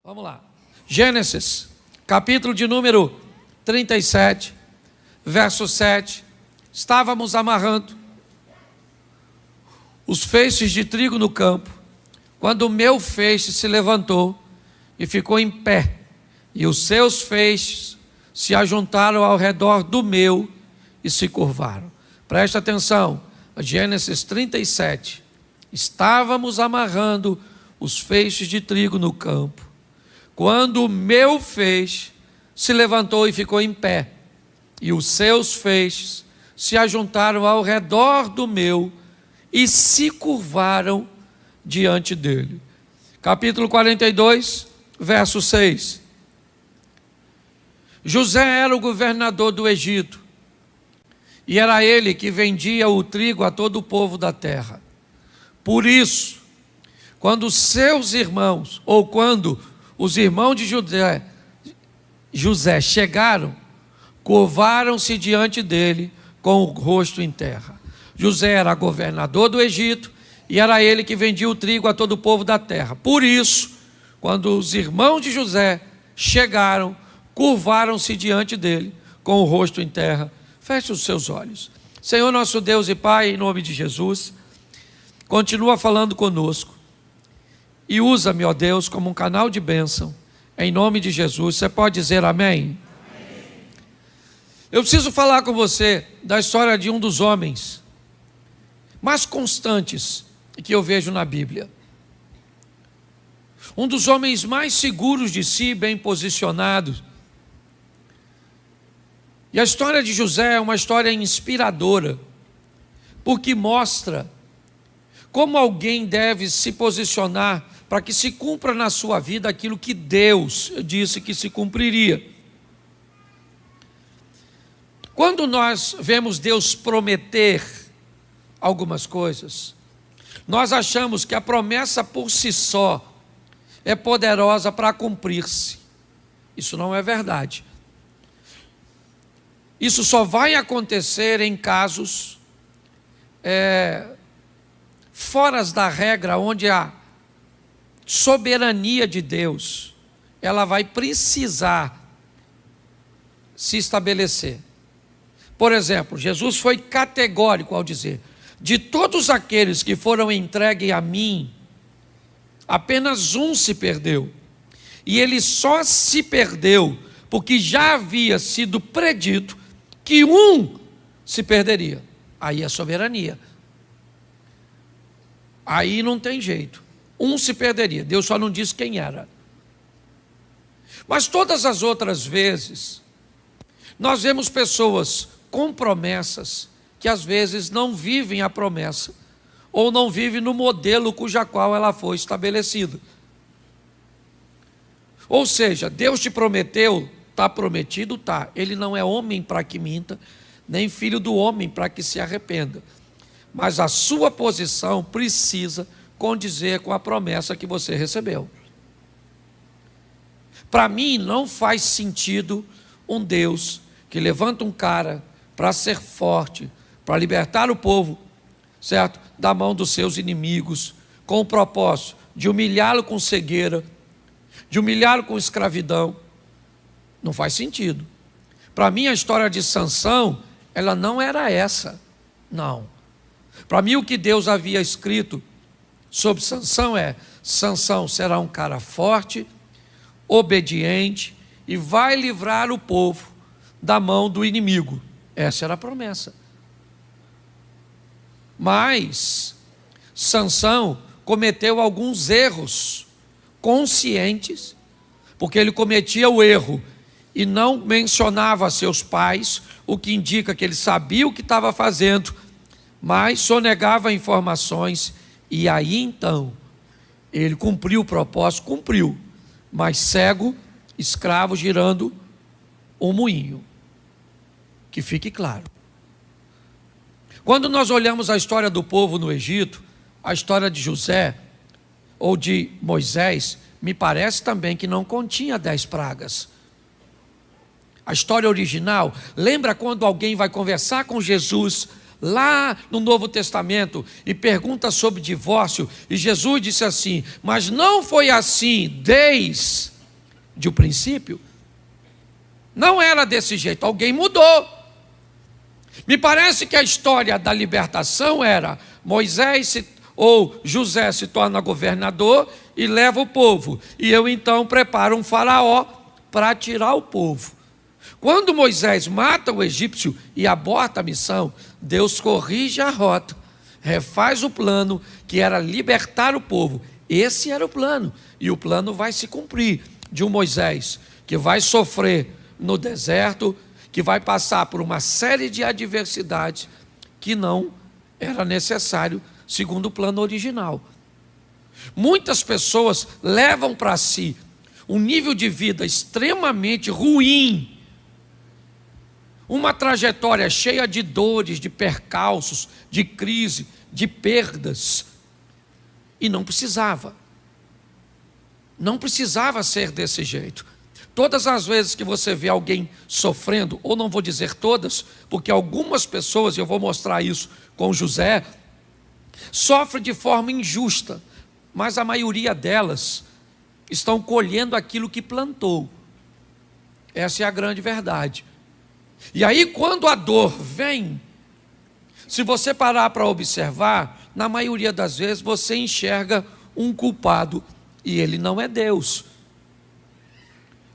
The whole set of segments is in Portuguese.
Vamos lá. Gênesis, capítulo de número 37, verso 7. Estávamos amarrando os feixes de trigo no campo, quando o meu feixe se levantou e ficou em pé, e os seus feixes se ajuntaram ao redor do meu e se curvaram. Presta atenção, Gênesis 37. Estávamos amarrando os feixes de trigo no campo, quando o meu feixe se levantou e ficou em pé, e os seus feixes se ajuntaram ao redor do meu e se curvaram diante dele. Capítulo 42, verso 6. José era o governador do Egito, e era ele que vendia o trigo a todo o povo da terra. Por isso, quando seus irmãos, ou quando os irmãos de José chegaram, curvaram-se diante dele com o rosto em terra. José era governador do Egito e era ele que vendia o trigo a todo o povo da terra. Por isso, quando os irmãos de José chegaram, curvaram-se diante dele com o rosto em terra. Feche os seus olhos. Senhor nosso Deus e Pai, em nome de Jesus, continua falando conosco. E usa-me, ó Deus, como um canal de bênção, em nome de Jesus. Você pode dizer amém? Amém. Eu preciso falar com você da história de um dos homens mais constantes que eu vejo na Bíblia. Um dos homens mais seguros de si, bem posicionados. E a história de José é uma história inspiradora, porque mostra como alguém deve se posicionar para que se cumpra na sua vida aquilo que Deus disse que se cumpriria. Quando nós vemos Deus prometer algumas coisas, nós achamos que a promessa por si só é poderosa para cumprir-se. Isso não é verdade. Isso só vai acontecer em casos fora da regra, onde a soberania de Deus, ela vai precisar se estabelecer. Por exemplo, Jesus foi categórico ao dizer: de todos aqueles que foram entregues a mim, apenas um se perdeu. E ele só se perdeu porque já havia sido predito que um se perderia. Aí é soberania. Aí não tem jeito. Um se perderia. Deus só não disse quem era. Mas todas as outras vezes, nós vemos pessoas com promessas que às vezes não vivem a promessa, ou não vivem no modelo cuja qual ela foi estabelecida. Ou seja, Deus te prometeu, está prometido, está. Ele não é homem para que minta, nem filho do homem para que se arrependa. Mas a sua posição precisa condizer com a promessa que você recebeu. Para mim não faz sentido um Deus que levanta um cara para ser forte, para libertar o povo, certo? Da mão dos seus inimigos, com o propósito de humilhá-lo com cegueira, de humilhá-lo com escravidão. Não faz sentido. Para mim a história de Sansão, ela não era essa. Não. Para mim o que Deus havia escrito sobre Sansão é: Sansão será um cara forte, obediente e vai livrar o povo da mão do inimigo. Essa era a promessa. Mas Sansão cometeu alguns erros conscientes, porque ele cometia o erro e não mencionava seus pais, o que indica que ele sabia o que estava fazendo, mas sonegava informações. E aí então, ele cumpriu o propósito, cumpriu, mas cego, escravo, girando um moinho. Que fique claro. Quando nós olhamos a história do povo no Egito, a história de José, ou de Moisés, me parece também que não continha 10 pragas. A história original, lembra quando alguém vai conversar com Jesus lá no Novo Testamento e pergunta sobre divórcio, e Jesus disse assim: mas não foi assim desde de um princípio. Não era desse jeito, alguém mudou. Me parece que a história da libertação era ou José se torna governador e leva o povo. E eu então preparo um faraó para tirar o povo. Quando Moisés mata o egípcio e aborta a missão, Deus corrige a rota, refaz o plano que era libertar o povo. Esse era o plano, e o plano vai se cumprir, de um Moisés que vai sofrer no deserto, que vai passar por uma série de adversidades que não era necessário segundo o plano original. Muitas pessoas levam para si um nível de vida extremamente ruim, uma trajetória cheia de dores, de percalços, de crise, de perdas, e não precisava ser desse jeito. Todas as vezes que você vê alguém sofrendo, ou não vou dizer todas, porque algumas pessoas, e eu vou mostrar isso com José, sofrem de forma injusta, mas a maioria delas estão colhendo aquilo que plantou. Essa é a grande verdade. E aí, quando a dor vem, se você parar para observar, na maioria das vezes você enxerga um culpado, e ele não é Deus.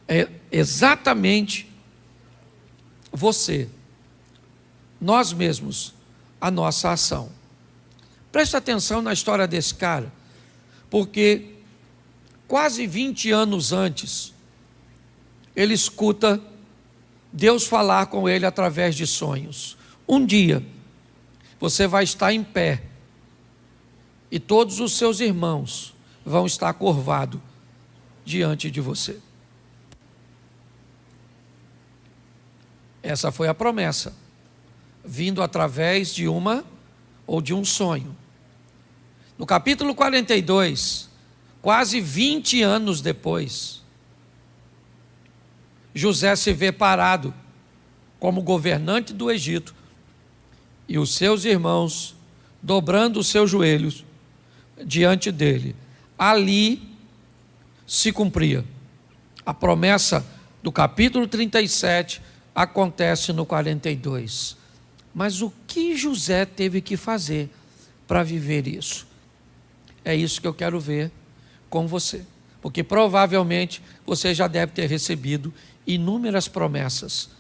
É exatamente você, nós mesmos, a nossa ação. Preste atenção na história desse cara, porque quase 20 anos antes, ele escuta Deus falar com ele através de sonhos. Um dia, você vai estar em pé, e todos os seus irmãos vão estar curvados diante de você. Essa foi a promessa, vindo através de um sonho. No capítulo 42, quase 20 anos depois, José se vê parado como governante do Egito, e os seus irmãos dobrando os seus joelhos diante dele. Ali se cumpria a promessa do capítulo 37, acontece no 42. Mas o que José teve que fazer para viver isso? É isso que eu quero ver com você, porque provavelmente você já deve ter recebido inúmeras promessas,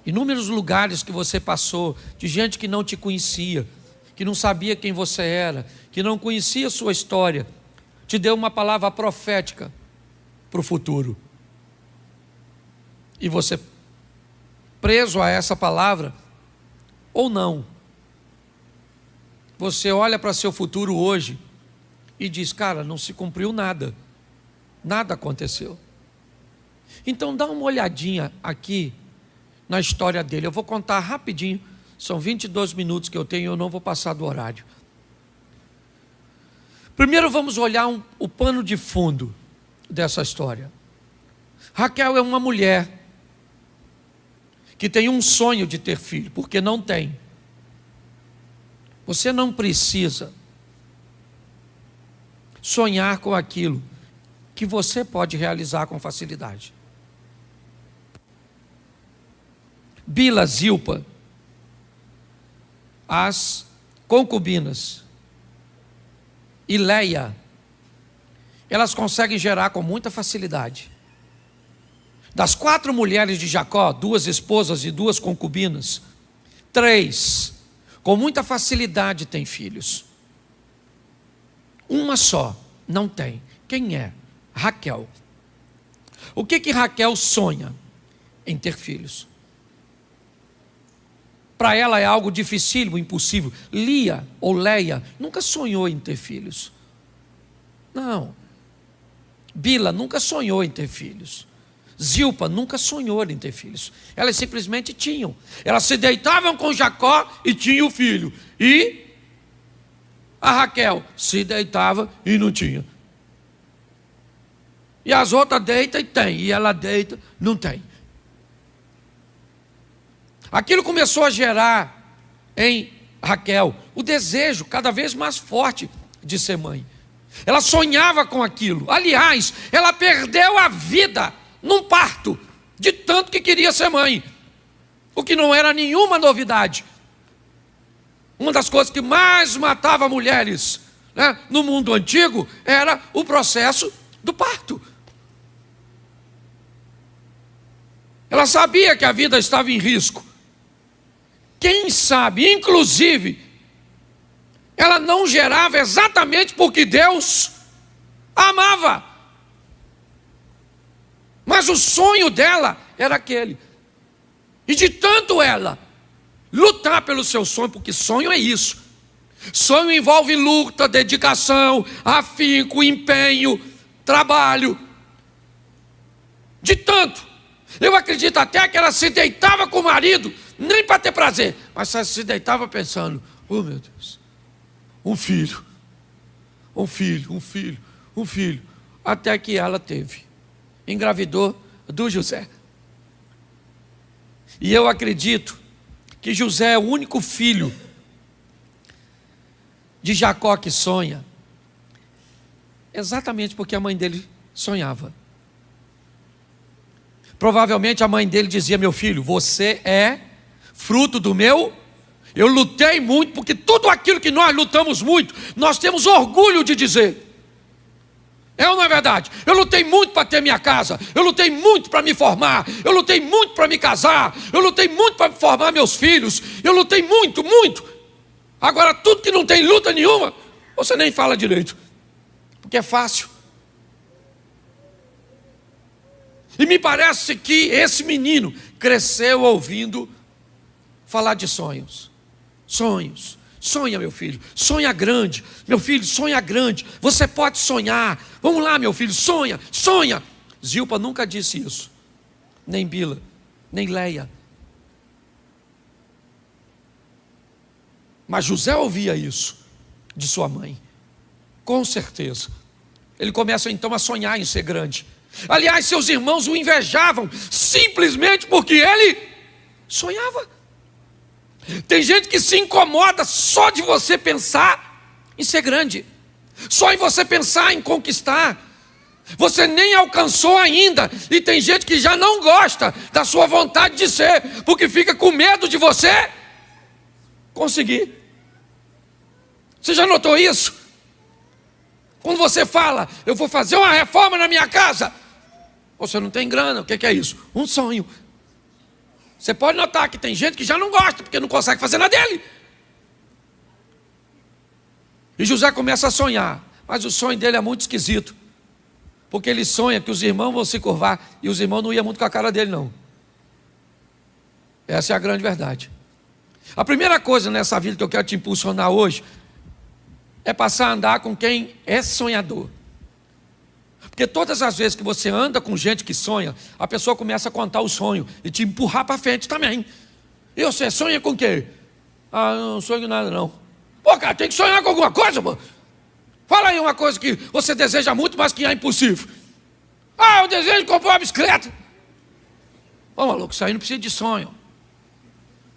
inúmeros lugares que você passou, de gente que não te conhecia, que não sabia quem você era, que não conhecia a sua história, te deu uma palavra profética para o futuro, e você, preso a essa palavra, ou não, você olha para seu futuro hoje e diz: cara, não se cumpriu nada, nada aconteceu. Então dá uma olhadinha aqui na história dele. Eu vou contar rapidinho, são 22 minutos que eu tenho, eu não vou passar do horário. Primeiro vamos olhar o pano de fundo dessa história. Raquel é uma mulher que tem um sonho de ter filho, porque não tem. Você não precisa sonhar com aquilo que você pode realizar com facilidade. Bila, Zilpa, as concubinas, e Leia, elas conseguem gerar com muita facilidade. Das 4 mulheres de Jacó, 2 esposas e 2 concubinas, 3, com muita facilidade têm filhos. Uma só não tem. Quem é? Raquel. O que Raquel sonha? Em ter filhos. Para ela é algo dificílimo, impossível. Lia ou Leia nunca sonhou em ter filhos. Não. Bila nunca sonhou em ter filhos. Zilpa nunca sonhou em ter filhos. Elas simplesmente tinham. Elas se deitavam com Jacó e tinham o filho. E a Raquel se deitava e não tinha. E as outras deitam e tem. E ela deita, não tem. Aquilo começou a gerar em Raquel o desejo cada vez mais forte de ser mãe. Ela sonhava com aquilo. Aliás, ela perdeu a vida num parto, de tanto que queria ser mãe, o que não era nenhuma novidade. Uma das coisas que mais matava mulheres, né, no mundo antigo era o processo do parto. Ela sabia que a vida estava em risco. Quem sabe, inclusive, ela não gerava exatamente porque Deus a amava. Mas o sonho dela era aquele. E de tanto ela lutar pelo seu sonho, porque sonho é isso. Sonho envolve luta, dedicação, afinco, empenho, trabalho. De tanto. Eu acredito até que ela se deitava com o marido, nem para ter prazer, mas ela se deitava pensando: oh meu Deus, um filho, até que ela teve, engravidou do José. E eu acredito que José é o único filho de Jacó que sonha, exatamente porque a mãe dele sonhava. Provavelmente a mãe dele dizia: meu filho, você é fruto do meu... Eu lutei muito, porque tudo aquilo que nós lutamos muito, nós temos orgulho de dizer. É ou não é verdade? Eu lutei muito para ter minha casa, eu lutei muito para me formar, eu lutei muito para me casar, eu lutei muito para formar meus filhos, eu lutei muito, muito. Agora tudo que não tem luta nenhuma, você nem fala direito, porque é fácil. E me parece que esse menino cresceu ouvindo falar de sonhos. Sonhos. Sonha, meu filho, sonha grande. Meu filho, sonha grande. Você pode sonhar. Vamos lá, meu filho, sonha, sonha. Zilpa nunca disse isso. Nem Bila, nem Leia. Mas José ouvia isso de sua mãe. Com certeza. Ele começa então a sonhar em ser grande. Aliás, seus irmãos o invejavam, simplesmente porque ele sonhava. Tem gente que se incomoda só de você pensar em ser grande, só em você pensar em conquistar. Você nem alcançou ainda, e tem gente que já não gosta da sua vontade de ser, porque fica com medo de você conseguir. Você já notou isso? Quando você fala: eu vou fazer uma reforma na minha casa, você não tem grana. O que é isso? Um sonho. Você pode notar que tem gente que já não gosta, porque não consegue fazer na dele. E José começa a sonhar, mas o sonho dele é muito esquisito, porque ele sonha que os irmãos vão se curvar, e os irmãos não iam muito com a cara dele, não. Essa é a grande verdade. A primeira coisa nessa vida que eu quero te impulsionar hoje é passar a andar com quem é sonhador. Porque todas as vezes que você anda com gente que sonha, a pessoa começa a contar o sonho e te empurrar para frente também. E você sonha com o quê? Ah, não sonho nada não. Pô, cara, tem que sonhar com alguma coisa, pô. Fala aí uma coisa que você deseja muito, mas que é impossível. Ah, eu desejo comprar uma bicicleta. Ô, maluco, isso aí não precisa de sonho.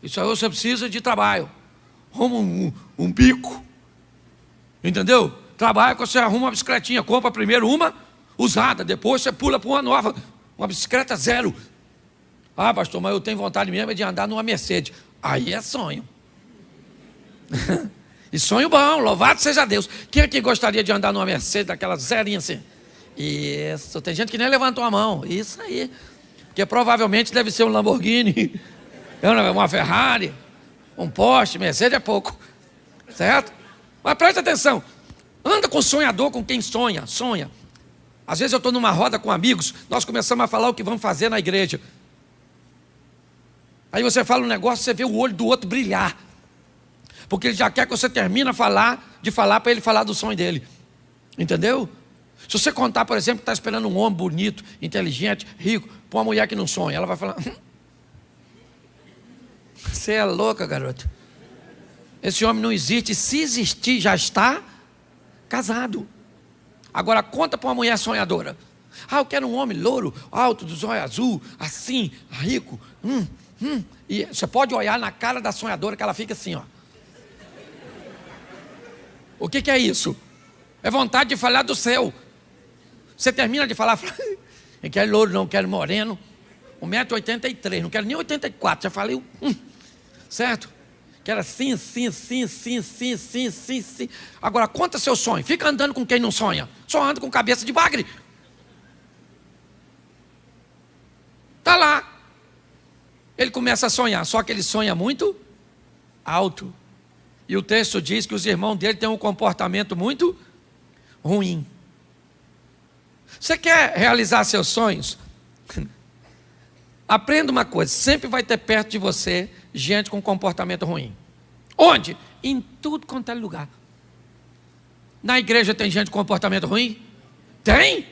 Isso aí você precisa de trabalho. Arruma um bico. Entendeu? Trabalha quando você arruma uma bicicletinha. Compra primeiro uma usada, depois você pula para uma nova. Uma bicicleta zero. Ah, pastor, mas eu tenho vontade mesmo de andar numa Mercedes. Aí é sonho. E sonho bom, louvado seja Deus. Quem aqui gostaria de andar numa Mercedes, daquela zerinha assim? Isso, tem gente que nem levantou a mão. Isso aí. Porque provavelmente deve ser um Lamborghini, uma Ferrari, um Porsche. Mercedes é pouco, certo? Mas preste atenção, anda com sonhador, com quem sonha. Às vezes eu estou numa roda com amigos, nós começamos a falar o que vamos fazer na igreja. Aí você fala um negócio, você vê o olho do outro brilhar, porque ele já quer que você termine de falar para ele falar do sonho dele. Entendeu? Se você contar, por exemplo, que está esperando um homem bonito, inteligente, rico, para uma mulher que não sonha, ela vai falar: você é louca, garoto. Esse homem não existe. Se existir, já está casado. Agora conta para uma mulher sonhadora: ah, eu quero um homem louro, alto, dos olhos azul, assim, rico. E você pode olhar na cara da sonhadora que ela fica assim, ó. O que é isso? É vontade de falar do céu. Você termina de falar, não quero louro, não quero moreno. 1,83 m, não quero nem 84, já falei, certo? Quero assim. Agora, conta seu sonho. Fica andando com quem não sonha. Só anda com cabeça de bagre. Está lá. Ele começa a sonhar, só que ele sonha muito alto. E o texto diz que os irmãos dele têm um comportamento muito ruim. Você quer realizar seus sonhos? Aprenda uma coisa, sempre vai ter perto de você gente com comportamento ruim. Onde? Em tudo quanto é lugar. Na igreja tem gente com comportamento ruim? Tem?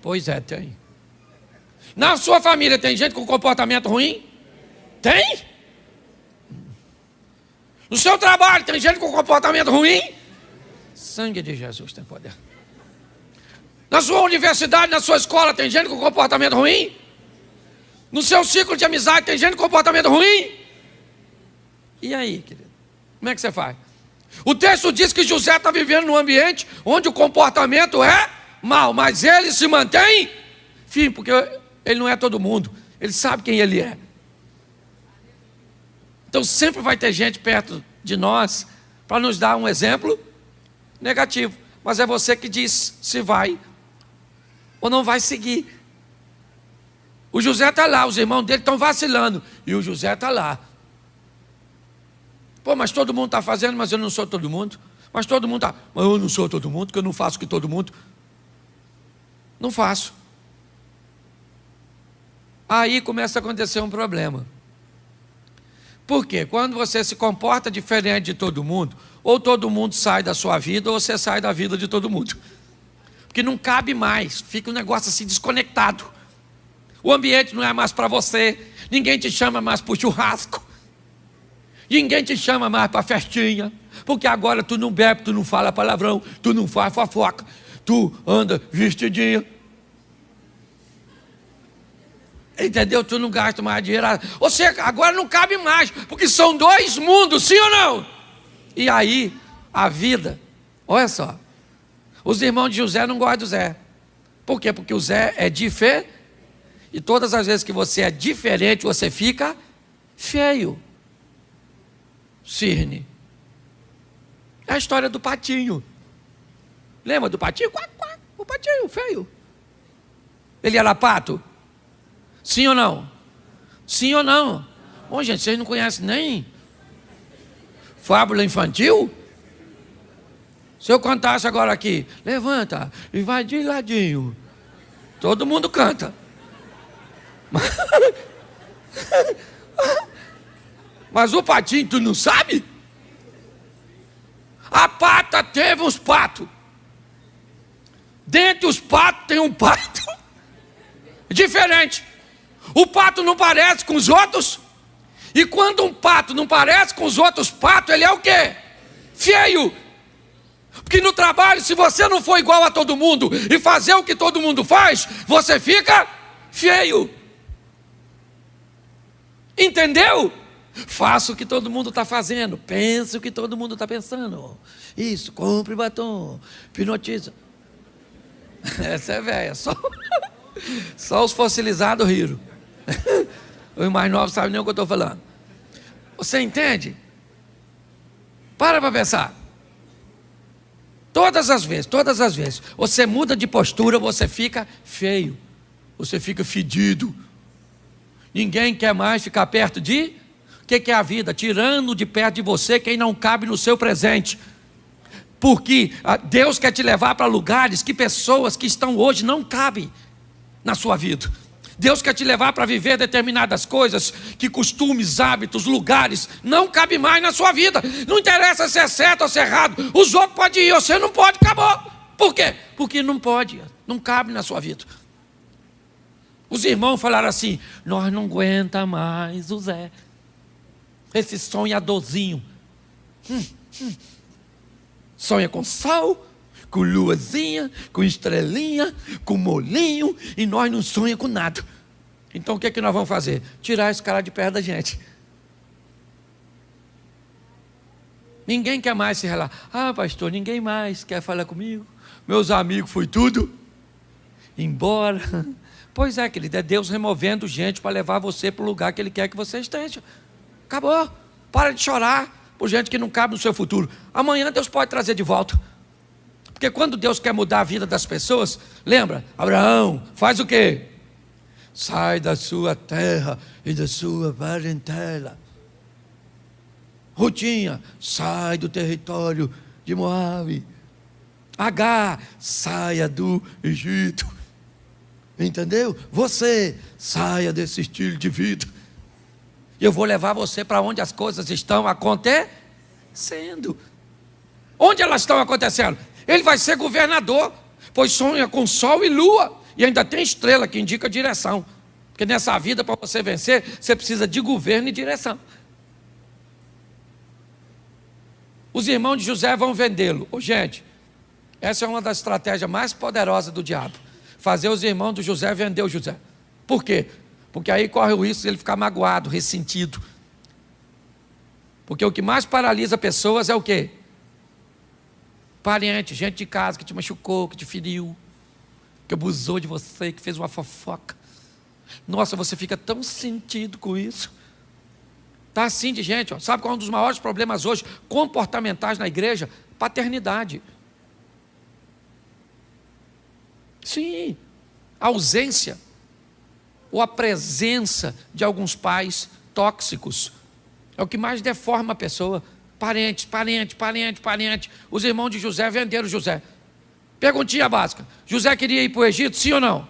Pois é, tem. Na sua família tem gente com comportamento ruim? Tem? No seu trabalho tem gente com comportamento ruim? Sangue de Jesus tem poder. Na sua universidade, na sua escola tem gente com comportamento ruim? No seu ciclo de amizade tem gente com comportamento ruim? E aí, querido? Como é que você faz? O texto diz que José está vivendo num ambiente onde o comportamento é mau, mas ele se mantém firme, porque ele não é todo mundo, ele sabe quem ele é. Então sempre vai ter gente perto de nós para nos dar um exemplo negativo, mas é você que diz se vai ou não vai seguir. O José está lá, os irmãos dele estão vacilando, e o José está lá. Pô, mas todo mundo está fazendo, mas eu não sou todo mundo. Mas todo mundo está, mas eu não sou todo mundo, porque eu não faço o que todo mundo. Não faço. Aí começa a acontecer um problema. Por quê? Quando você se comporta diferente de todo mundo, ou todo mundo sai da sua vida, ou você sai da vida de todo mundo. Porque não cabe mais, fica um negócio assim desconectado. O ambiente não é mais para você, ninguém te chama mais para o churrasco, ninguém te chama mais para a festinha, porque agora tu não bebe, tu não fala palavrão, tu não faz fofoca, tu anda vestidinho. Entendeu? Tu não gasta mais dinheiro. Ou seja, agora não cabe mais, porque são dois mundos, sim ou não? E aí, a vida, olha só, os irmãos de José não gostam do Zé. Por quê? Porque o Zé é diferente, e todas as vezes que você é diferente, você fica feio. Cirne. É a história do patinho. Lembra do patinho? Quac, quac, o patinho feio. Ele era pato? Sim ou não? Sim ou não? Bom, gente, vocês não conhecem nem fábula infantil? Se eu cantasse agora aqui, levanta e vai de ladinho. Todo mundo canta. Mas o patinho, tu não sabe? A pata teve uns patos. Dentre os patos tem um pato diferente. O pato não parece com os outros. E quando um pato não parece com os outros patos, ele é o quê? Feio. Porque no trabalho, se você não for igual a todo mundo e fazer o que todo mundo faz, você fica feio. Entendeu? Faça o que todo mundo está fazendo, pense o que todo mundo está pensando. Isso, compre batom, hipnotiza. Essa é velha, só os fossilizados riram. Os mais novos sabem nem o que eu estou falando. Você entende? Para pensar. Todas as vezes, você muda de postura, você fica feio, você fica fedido. Ninguém quer mais ficar perto de... O que é a vida? Tirando de perto de você quem não cabe no seu presente. Porque Deus quer te levar para lugares que pessoas que estão hoje não cabem na sua vida. Deus quer te levar para viver determinadas coisas que costumes, hábitos, lugares não cabem mais na sua vida. Não interessa se é certo ou se é errado. Os outros podem ir, você não pode, acabou. Por quê? Porque não pode, não cabe na sua vida. Os irmãos falaram assim, nós não aguenta mais o Zé. Esse sonhadorzinho. Sonha com sol, com luazinha, com estrelinha, com molinho, e nós não sonhamos com nada. Então o que é que nós vamos fazer? Tirar esse cara de perto da gente. Ninguém quer mais se relacionar. Ah, pastor, ninguém mais quer falar comigo. meus amigos, foi tudo embora. Pois é, querido, é Deus removendo gente para levar você para o lugar que Ele quer que você esteja. Acabou. Para de chorar por gente que não cabe no seu futuro. Amanhã Deus pode trazer de volta. Porque quando Deus quer mudar a vida das pessoas, lembra? Abraão, faz o quê? Sai da sua terra e da sua parentela. Rutinha, sai do território de Moabe. Agar, saia do Egito. Entendeu? Você, saia desse estilo de vida. Eu vou levar você para onde as coisas estão acontecendo. Onde elas estão acontecendo? Ele vai ser governador, pois sonha com sol e lua. E ainda tem estrela que indica a direção. Porque nessa vida, para você vencer, você precisa de governo e direção. Os irmãos de José vão vendê-lo. Gente, essa é uma das estratégias mais poderosas do diabo. Fazer os irmãos do José vender o José. Por quê? Porque aí corre o risco de ele ficar magoado, ressentido. Porque o que mais paralisa pessoas é o quê? Parente, gente de casa que te machucou, que te feriu, que abusou de você, que fez uma fofoca. Nossa, você fica tão sentido com isso. Está assim de gente, ó. Sabe qual é um dos maiores problemas hoje comportamentais na igreja? Paternidade. Sim, a ausência ou a presença de alguns pais tóxicos é o que mais deforma a pessoa. Parente. Os irmãos de José venderam José. Perguntinha básica: José queria ir para o Egito, sim ou não?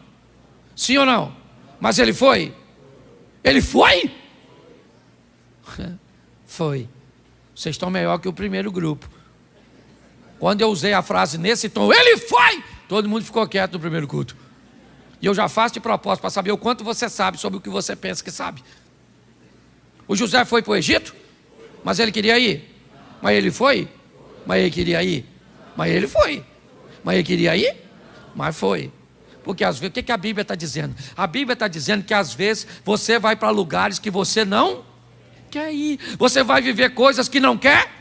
Sim ou não? Mas ele foi? Ele foi? Foi. Vocês estão melhor que o primeiro grupo. Quando eu usei a frase nesse tom, ele foi! Todo mundo ficou quieto no primeiro culto. E eu já faço de propósito para saber o quanto você sabe sobre o que você pensa que sabe. O José foi para o Egito, mas ele queria ir. Mas ele foi? Mas ele queria ir. Mas ele foi. Mas ele queria ir? Mas foi. Porque às vezes, o que a Bíblia está dizendo? A Bíblia está dizendo que às vezes você vai para lugares que você não quer ir. Você vai viver coisas que não quer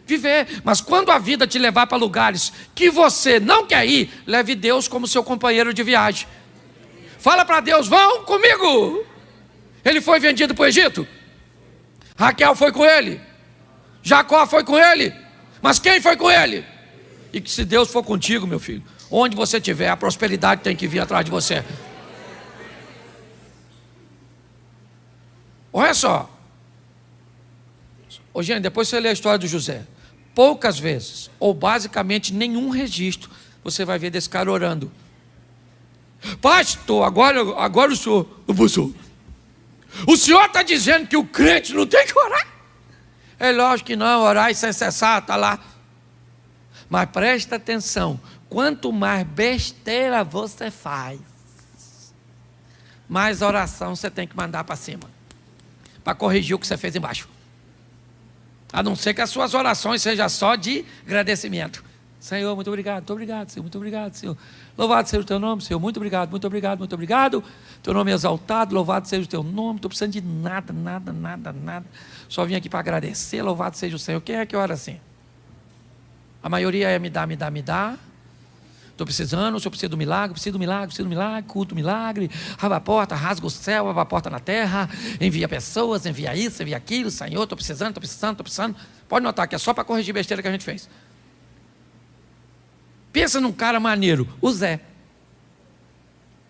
viver. Mas quando a vida te levar para lugares que você não quer ir, leve Deus como seu companheiro de viagem. Fala para Deus: vão comigo. Ele foi vendido para o Egito. Raquel foi com ele. Jacó foi com ele. Mas quem foi com ele? E que se Deus for contigo, meu filho, onde você estiver, a prosperidade tem que vir atrás de você. Olha só. Ô, gente, depois você lê a história do José. Poucas vezes, ou basicamente nenhum registro, você vai ver desse cara orando. Pastor, agora o senhor, o senhor está dizendo que o crente não tem que orar? É lógico que não, orar e sem cessar, está lá. Mas presta atenção, quanto mais besteira você faz, mais oração você tem que mandar para cima, para corrigir o que você fez embaixo. A não ser que as suas orações sejam só de agradecimento. Senhor, muito obrigado, Senhor, muito obrigado, Senhor. Louvado seja o teu nome, Senhor, muito obrigado. Teu nome é exaltado, louvado seja o teu nome. Não estou precisando de nada. Só vim aqui para agradecer, louvado seja o Senhor. Quem é que ora assim? A maioria é me dá. Estou precisando, o Senhor precisa do milagre, culto milagre, abre a porta, rasga o céu, abre a porta na terra, envia pessoas, envia isso, envia aquilo, Senhor, estou precisando. Pode notar que é só para corrigir besteira que a gente fez. Pensa num cara maneiro, o Zé.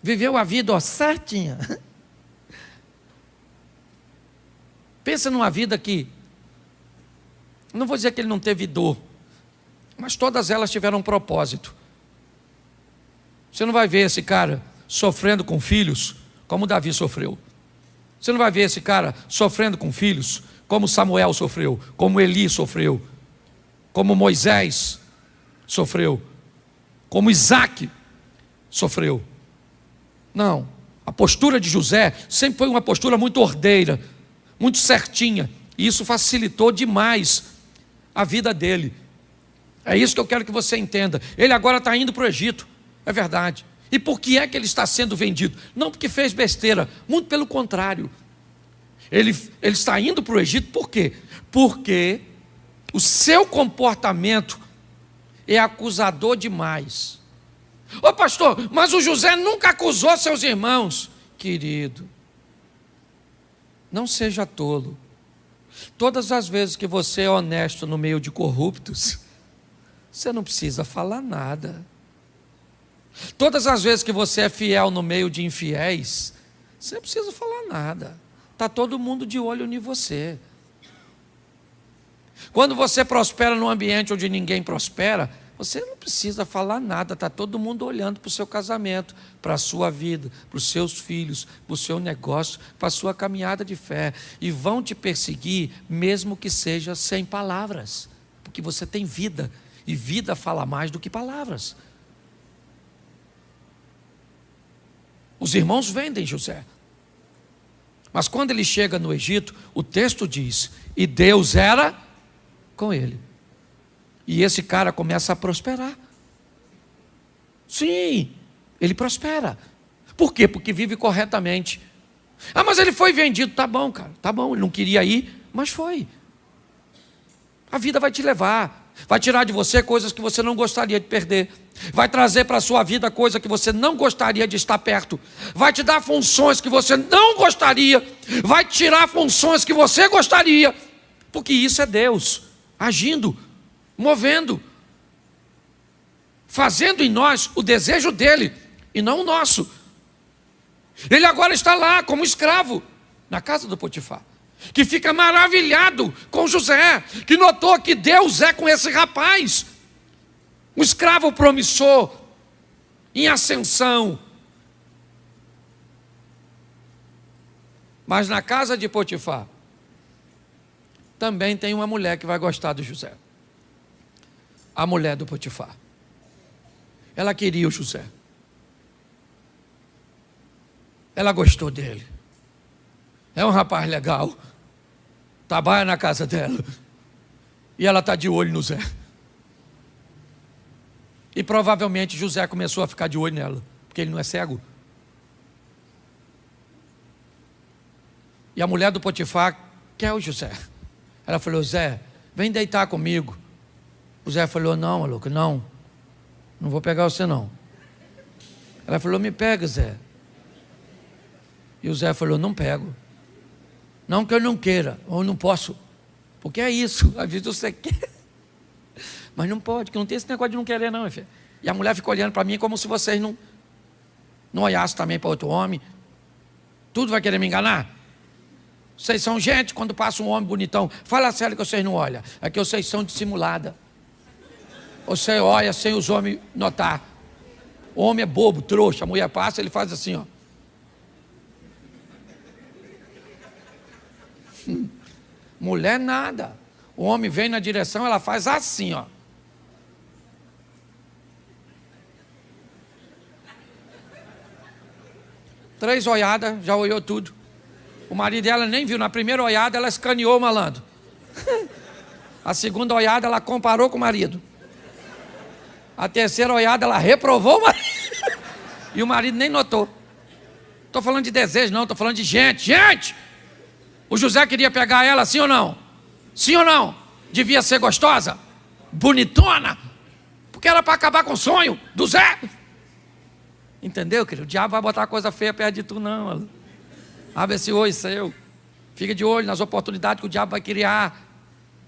Viveu a vida certinha. Pensa numa vida que, não vou dizer que ele não teve dor, mas todas elas tiveram um propósito. Você não vai ver esse cara sofrendo com filhos como Davi sofreu. Você não vai ver esse cara sofrendo com filhos como Samuel sofreu, como Eli sofreu, como Moisés sofreu, como Isaac sofreu. Não, a postura de José sempre foi uma postura muito ordeira, muito certinha, e isso facilitou demais a vida dele. É isso que eu quero que você entenda. Ele agora está indo para o Egito, é verdade. E por que é que ele está sendo vendido? Não porque fez besteira, muito pelo contrário. Ele está indo para o Egito por quê? Porque o seu comportamento é acusador demais Ô pastor, mas o José nunca acusou seus irmãos. Querido, não seja tolo. Todas as vezes que você é honesto no meio de corruptos, você não precisa falar nada. Todas as vezes que você é fiel no meio de infiéis, você não precisa falar nada. Está todo mundo de olho em você. Quando você prospera num ambiente onde ninguém prospera, você não precisa falar nada, está todo mundo olhando para o seu casamento, para a sua vida, para os seus filhos, para o seu negócio, para a sua caminhada de fé. E vão te perseguir, mesmo que seja sem palavras, porque você tem vida, e vida fala mais do que palavras. Os irmãos vendem José. Mas quando ele chega no Egito, o texto diz, e Deus era com ele. E esse cara começa a prosperar. Sim, ele prospera. Por quê? Porque vive corretamente. Ah, mas ele foi vendido. Tá bom, cara, tá bom. Ele não queria ir, mas foi. A vida vai te levar. Vai tirar de você coisas que você não gostaria de perder. Vai trazer para a sua vida coisa que você não gostaria de estar perto. Vai te dar funções que você não gostaria. Vai tirar funções que você gostaria. Porque isso é Deus agindo, movendo, fazendo em nós o desejo dele e não o nosso. Ele agora está lá como escravo na casa do Potifar, que fica maravilhado com José, que notou que Deus é com esse rapaz, um escravo promissor, em ascensão. Mas na casa de Potifar também tem uma mulher que vai gostar do José. A mulher do Potifar. Ela queria o José. Ela gostou dele. É um rapaz legal. Trabalha na casa dela. E ela está de olho no Zé. E provavelmente José começou a ficar de olho nela, porque ele não é cego. E a mulher do Potifar quer o José. Ela falou, Zé, vem deitar comigo. O Zé falou, não, maluco, não vou pegar você não. Ela falou, me pega, Zé. E o Zé falou, não pego. Não que eu não queira, ou não posso. Porque é isso, às vezes você quer, mas não pode, porque não tem esse negócio de não querer não, filho. E a mulher fica olhando para mim como se vocês não olhassem também para outro homem. Tudo vai querer me enganar? Vocês são gente, quando passa um homem bonitão, fala sério que vocês não olham. É que vocês são dissimulada. Você olha sem os homens notar. O homem é bobo, trouxa. A mulher passa, ele faz assim, ó. Mulher nada. O homem vem na direção, ela faz assim, ó. Três olhadas, já olhou tudo. O marido dela nem viu. Na primeira olhada, ela escaneou o malandro. A segunda olhada, ela comparou com o marido. A terceira olhada, ela reprovou o marido. E o marido nem notou. Estou falando de desejo, não. Estou falando de gente. Gente! O José queria pegar ela, sim ou não? Sim ou não? Devia ser gostosa? Bonitona? Porque era para acabar com o sonho do Zé. Entendeu, querido? O diabo vai botar coisa feia perto de tu, não. Abre esse olho seu. Fica de olho nas oportunidades que o diabo vai criar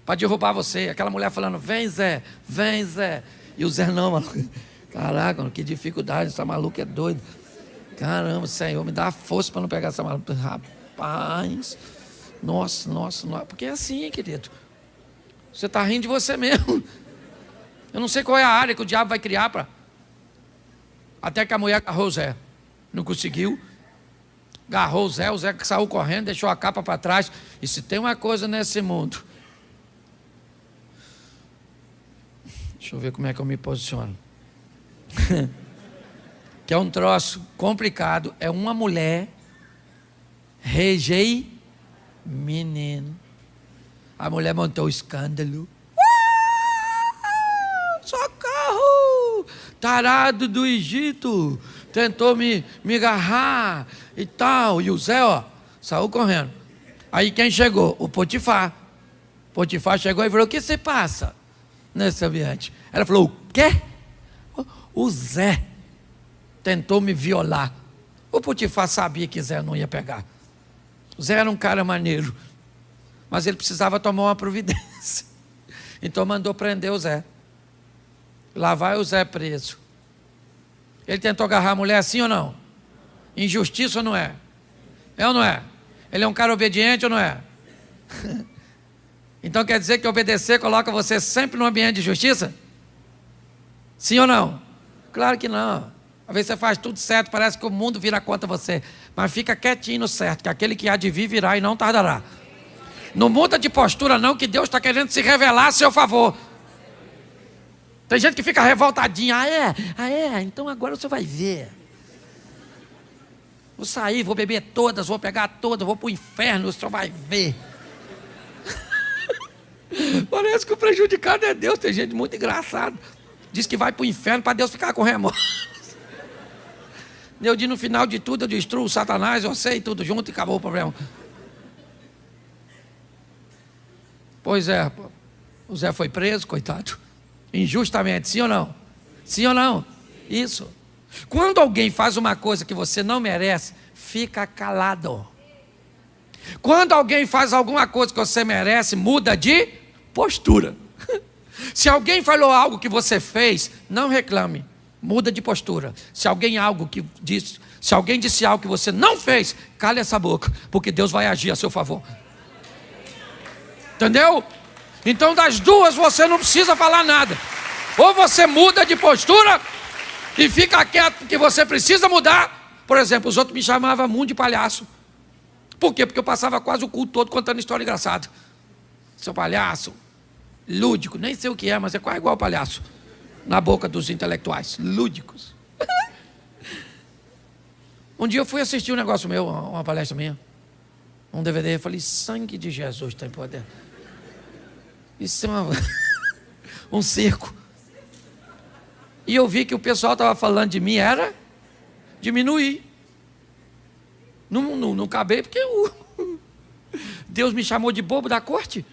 para derrubar você. Aquela mulher falando, vem Zé, vem Zé. E o Zé não, mano. Caraca, que dificuldade, essa maluca é doida. Caramba, Senhor, me dá força para não pegar essa maluca. Rapaz, nossa, porque é assim, querido. Você está rindo de você mesmo. Eu não sei qual é a área que o diabo vai criar para... Até que a mulher agarrou o Zé. Não conseguiu. Agarrou o Zé saiu correndo, deixou a capa para trás. E se tem uma coisa nesse mundo... Deixa eu ver como é que eu me posiciono. Que é um troço complicado. É uma mulher menino. A mulher montou o escândalo. Socorro! Tarado do Egito tentou me agarrar e tal. E o Zé, saiu correndo. Aí quem chegou? O Potifar. Potifar chegou e falou, o que se passa nesse ambiente? Ela falou, o quê? O Zé tentou me violar. O Potifar sabia que Zé não ia pegar. Zé era um cara maneiro, mas ele precisava tomar uma providência. Então mandou prender o Zé. Lá vai o Zé preso. Ele tentou agarrar a mulher assim ou não? Injustiça ou não é? É ou não é? Ele é um cara obediente ou não é? Então quer dizer que obedecer coloca você sempre no ambiente de justiça? Sim ou não? Claro que não. Às vezes você faz tudo certo, parece que o mundo vira contra você. Mas fica quietinho no certo, que aquele que há de vir virá e não tardará. Não muda de postura não, que Deus está querendo se revelar a seu favor. Tem gente que fica revoltadinha. Ah é? Então agora você vai ver. Vou sair, vou beber todas, vou pegar todas, vou para o inferno, você vai ver. Parece que o prejudicado é Deus. Tem gente muito engraçada. Diz que vai para o inferno para Deus ficar com remorso. Deus diz, no final de tudo eu destruo o Satanás, eu sei tudo junto e acabou o problema. Pois é, o Zé foi preso, coitado. Injustamente, sim ou não? Sim ou não? Isso. Quando alguém faz uma coisa que você não merece, fica calado. Quando alguém faz alguma coisa que você merece, muda de postura. Se alguém falou algo que você fez, não reclame, muda de postura. Se alguém disse algo que você não fez, cale essa boca, porque Deus vai agir a seu favor. Entendeu? Então das duas você não precisa falar nada. Ou você muda de postura e fica quieto porque você precisa mudar. Por exemplo, os outros me chamavam muito de palhaço. Por quê? Porque eu passava quase o culto todo contando história engraçada. Seu palhaço, lúdico, nem sei o que é, mas é quase igual palhaço. Na boca dos intelectuais, lúdicos. Um dia eu fui assistir um negócio meu, uma palestra minha. Um DVD, eu falei, sangue de Jesus tem poder. Isso é um circo. E eu vi que o pessoal estava falando de mim, era diminuir. Não acabei porque Deus me chamou de bobo da corte.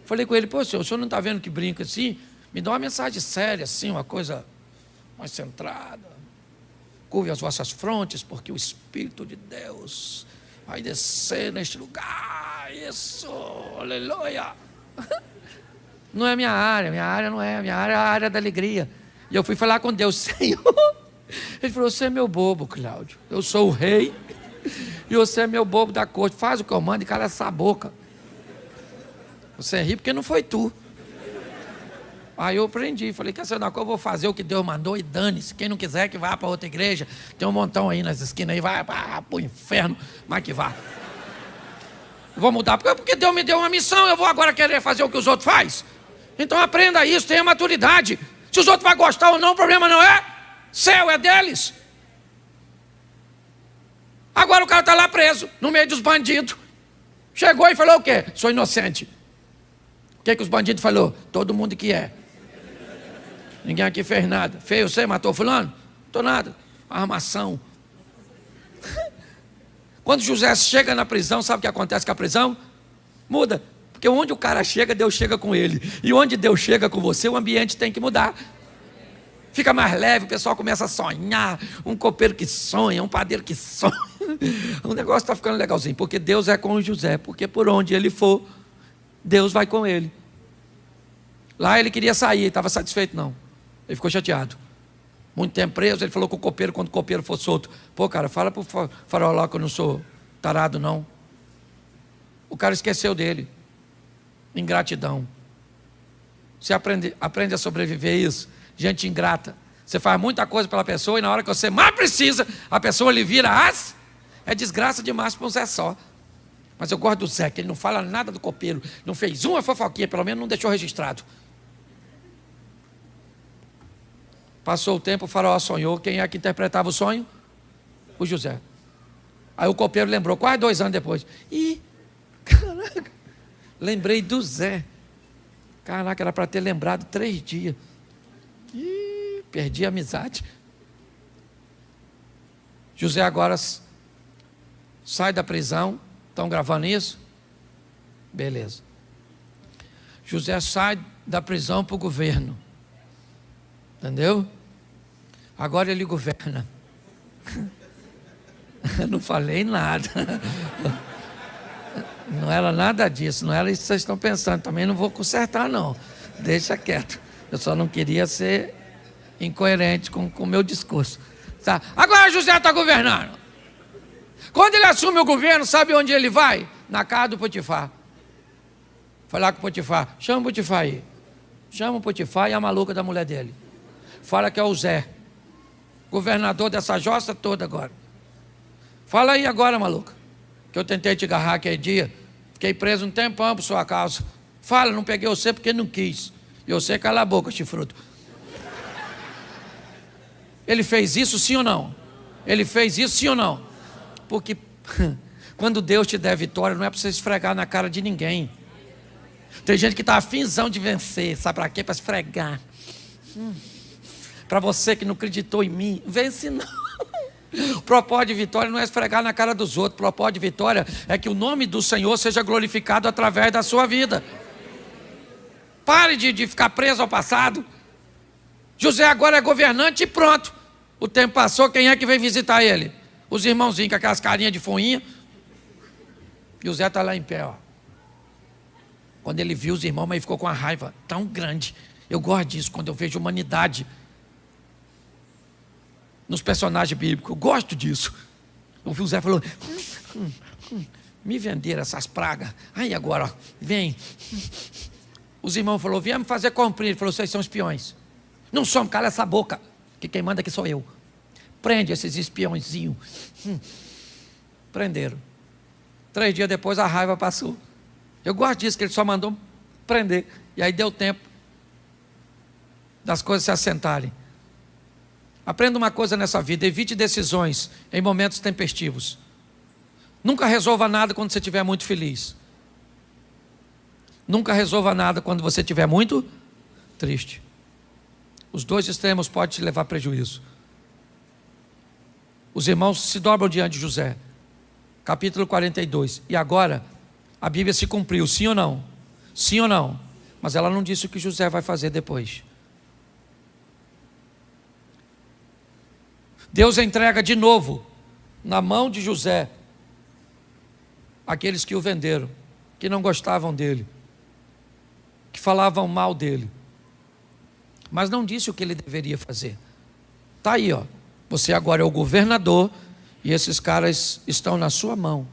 Falei com ele, pô, senhor, o senhor não está vendo que brinca assim? Me dá uma mensagem séria, assim, uma coisa mais centrada. Curve as vossas frontes, porque o Espírito de Deus vai descer neste lugar. Isso, aleluia. Não é minha área não é, minha área é a área da alegria. E eu fui falar com Deus, Senhor. Ele falou, você é meu bobo, Cláudio. Eu sou o rei e você é meu bobo da corte. Faz o que eu mando e cala essa boca. Você é rico porque não foi tu. Aí eu aprendi, falei, quer saber, eu vou fazer o que Deus mandou e dane-se. Quem não quiser que vá para outra igreja, tem um montão aí nas esquinas aí, vai para o inferno, mas que vá. Vou mudar, porque Deus me deu uma missão, eu vou agora querer fazer o que os outros fazem. Então aprenda isso, tenha maturidade. Se os outros vão gostar ou não, o problema não é seu, é deles. Agora o cara está lá preso, no meio dos bandidos. Chegou e falou o quê? Sou inocente. O que os bandidos falaram? Todo mundo que é. Ninguém aqui fez nada. Feio você, matou fulano? Não tô nada. Armação. Quando José chega na prisão, sabe o que acontece com a prisão? Muda. Porque onde o cara chega, Deus chega com ele. E onde Deus chega com você, o ambiente tem que mudar. Fica mais leve, o pessoal começa a sonhar. Um copeiro que sonha, um padeiro que sonha. O negócio está ficando legalzinho. Porque Deus é com José. Porque por onde ele for, Deus vai com ele. Lá ele queria sair, estava satisfeito não. Ele ficou chateado. Muito tempo preso, ele falou com o copeiro, quando o copeiro for solto. Pô, cara, fala pro farol lá que eu não sou tarado não. O cara esqueceu dele. Ingratidão. Você aprende a sobreviver isso. Gente ingrata. Você faz muita coisa pela pessoa e na hora que você mais precisa, a pessoa lhe vira as. É desgraça demais para um Zé só. Mas eu gosto do Zé, que ele não fala nada do copeiro. Não fez uma fofoquinha, pelo menos não deixou registrado. Passou o tempo, o faraó sonhou. Quem é que interpretava o sonho? O José. Aí o copeiro lembrou, quase 2 anos depois. Ih, caraca, lembrei do Zé. Caraca, era para ter lembrado 3 dias. Ih, perdi a amizade. José agora sai da prisão. Estão gravando isso? Beleza. José sai da prisão para o governo. Entendeu? Agora ele governa. Eu não falei nada. Não era nada disso, não era isso que vocês estão pensando. Também não vou consertar, não. Deixa quieto. Eu só não queria ser incoerente com o meu discurso. Tá. Agora José está governando. Quando ele assume o governo, sabe onde ele vai? Na casa do Potifar. Foi lá com o Potifar. Chama o Potifar aí. Chama o Potifar e a maluca da mulher dele. Fala que é o Zé, governador dessa jossa toda agora. Fala aí agora, maluca, que eu tentei te agarrar aquele dia. Fiquei preso um tempão por sua causa. Fala, não peguei você porque não quis. E você cala a boca, chifrudo. Ele fez isso sim ou não? Ele fez isso sim ou não? Porque quando Deus te der vitória, não é para você esfregar na cara de ninguém. Tem gente que está afinzão de vencer. Sabe para quê? Para esfregar. Para você que não acreditou em mim, vence não. O propósito de vitória não é esfregar na cara dos outros. O propósito de vitória é que o nome do Senhor seja glorificado através da sua vida. Pare de ficar preso ao passado. José agora é governante e pronto. O tempo passou, quem é que vem visitar ele? Os irmãozinhos com aquelas carinhas de foinha. E o Zé está lá em pé, ó. Quando ele viu os irmãos, mas ele ficou com uma raiva tão grande. Eu gosto disso, quando eu vejo humanidade nos personagens bíblicos. Eu gosto disso. Eu vi o Zé falou, me venderam essas pragas. Aí agora, ó, vem. Os irmãos falaram, viemos fazer cumprir. Ele falou, vocês são espiões. Não somos, cala essa boca, que quem manda aqui sou eu. Prende esses espiãozinhos. Prenderam. 3 dias depois a raiva passou. Eu gosto disso, que ele só mandou prender. E aí deu tempo das coisas se assentarem. Aprenda uma coisa nessa vida: evite decisões em momentos tempestivos. Nunca resolva nada quando você estiver muito feliz. Nunca resolva nada quando você estiver muito triste. Os dois extremos podem te levar a prejuízo. Os irmãos se dobram diante de José. Capítulo 42. E agora, a Bíblia se cumpriu, sim ou não? Sim ou não? Mas ela não disse o que José vai fazer depois. Deus entrega de novo na mão de José aqueles que o venderam, que não gostavam dele, que falavam mal dele, mas não disse o que ele deveria fazer. Está aí, ó. Você agora é o governador e esses caras estão na sua mão.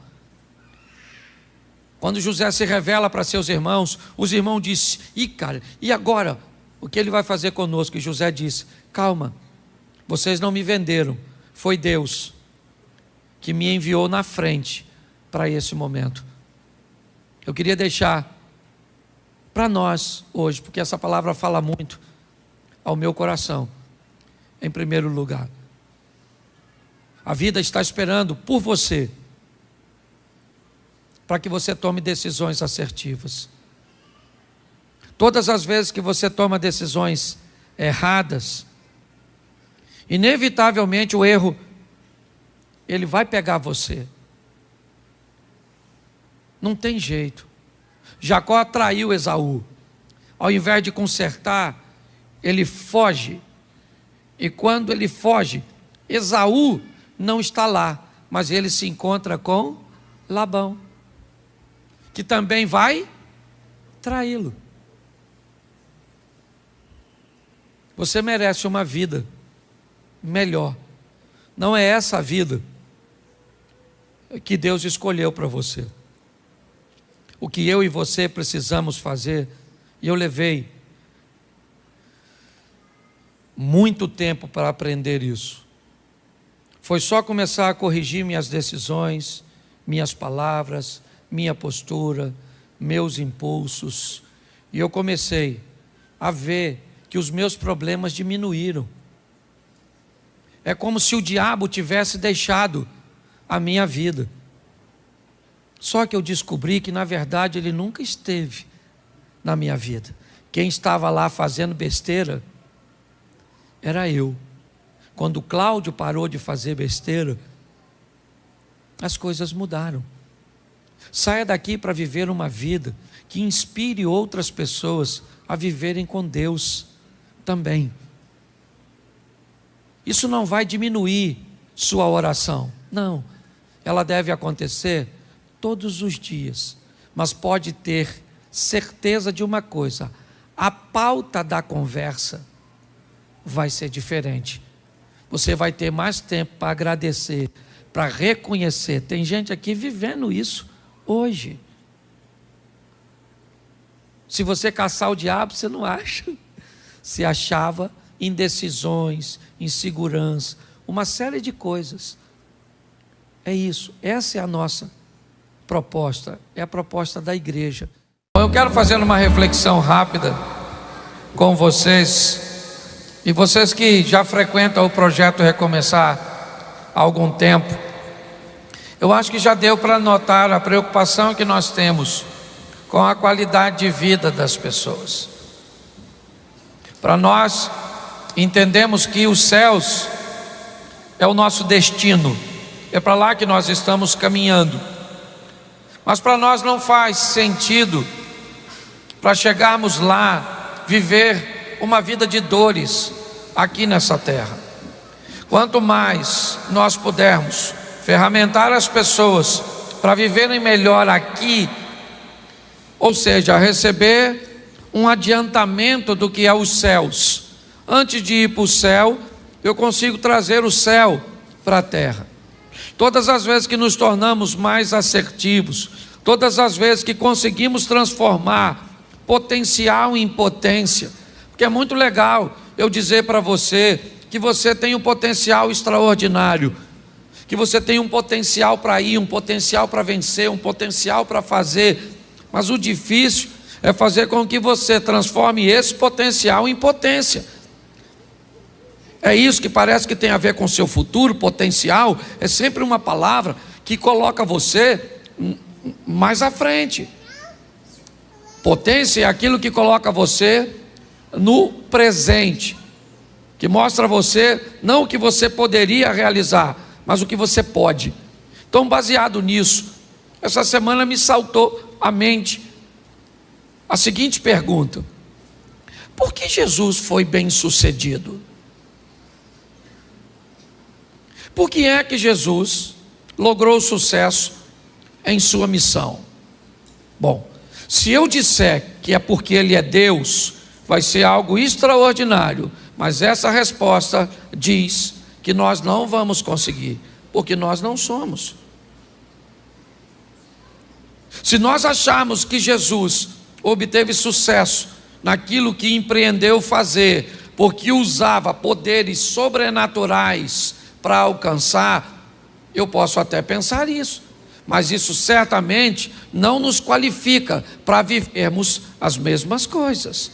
Quando José se revela para seus irmãos, os irmãos dizem, cara, e agora? O que ele vai fazer conosco? E José disse, calma, vocês não me venderam, foi Deus que me enviou na frente para esse momento. Eu queria deixar para nós hoje, porque essa palavra fala muito ao meu coração, em primeiro lugar. A vida está esperando por você, para que você tome decisões assertivas. Todas as vezes que você toma decisões erradas, inevitavelmente o erro, ele vai pegar você. Não tem jeito. Jacó atraiu Esaú. Ao invés de consertar, ele foge. E quando ele foge, Esaú não está lá, mas ele se encontra com Labão, que também vai traí-lo. Você merece uma vida melhor. Não é essa a vida que Deus escolheu para você. O que eu e você precisamos fazer, e eu levei muito tempo para aprender isso, foi só começar a corrigir minhas decisões, minhas palavras, minha postura, meus impulsos, e eu comecei a ver que os meus problemas diminuíram. É como se o diabo tivesse deixado a minha vida. Só que eu descobri que na verdade ele nunca esteve na minha vida. Quem estava lá fazendo besteira era eu. Quando Cláudio parou de fazer besteira, as coisas mudaram. Saia daqui para viver uma vida que inspire outras pessoas a viverem com Deus também. Isso não vai diminuir sua oração. Não, ela deve acontecer todos os dias. Mas pode ter certeza de uma coisa: a pauta da conversa vai ser diferente. Você vai ter mais tempo para agradecer, para reconhecer. Tem gente aqui vivendo isso hoje. Se você caçar o diabo, você não acha. Se achava indecisões, insegurança, uma série de coisas. É isso, essa é a nossa proposta, é a proposta da igreja. Eu quero fazer uma reflexão rápida com vocês, e vocês que já frequentam o projeto Recomeçar há algum tempo, eu acho que já deu para notar a preocupação que nós temos com a qualidade de vida das pessoas. Para nós, entendemos que os céus é o nosso destino, é para lá que nós estamos caminhando. Mas para nós não faz sentido, para chegarmos lá, viver uma vida de dores aqui nessa terra. Quanto mais nós pudermos ferramentar as pessoas para viverem melhor aqui, ou seja, receber um adiantamento do que é os céus. Antes de ir para o céu, eu consigo trazer o céu para a terra. Todas as vezes que nos tornamos mais assertivos, todas as vezes que conseguimos transformar potencial em potência, porque é muito legal eu dizer para você que você tem um potencial extraordinário, que você tem um potencial para ir, um potencial para vencer, um potencial para fazer, mas o difícil é fazer com que você transforme esse potencial em potência. É isso que parece que tem a ver com o seu futuro. Potencial é sempre uma palavra que coloca você mais à frente. Potência é aquilo que coloca você no presente, que mostra a você não o que você poderia realizar, mas o que você pode. Então, baseado nisso, essa semana me saltou à mente a seguinte pergunta: por que Jesus foi bem sucedido? Por que é que Jesus logrou sucesso em sua missão? Bom, se eu disser que é porque Ele é Deus, vai ser algo extraordinário, mas essa resposta diz que nós não vamos conseguir, porque nós não somos. Se nós acharmos que Jesus obteve sucesso naquilo que empreendeu fazer, porque usava poderes sobrenaturais para alcançar, eu posso até pensar isso, mas isso certamente não nos qualifica para vivermos as mesmas coisas.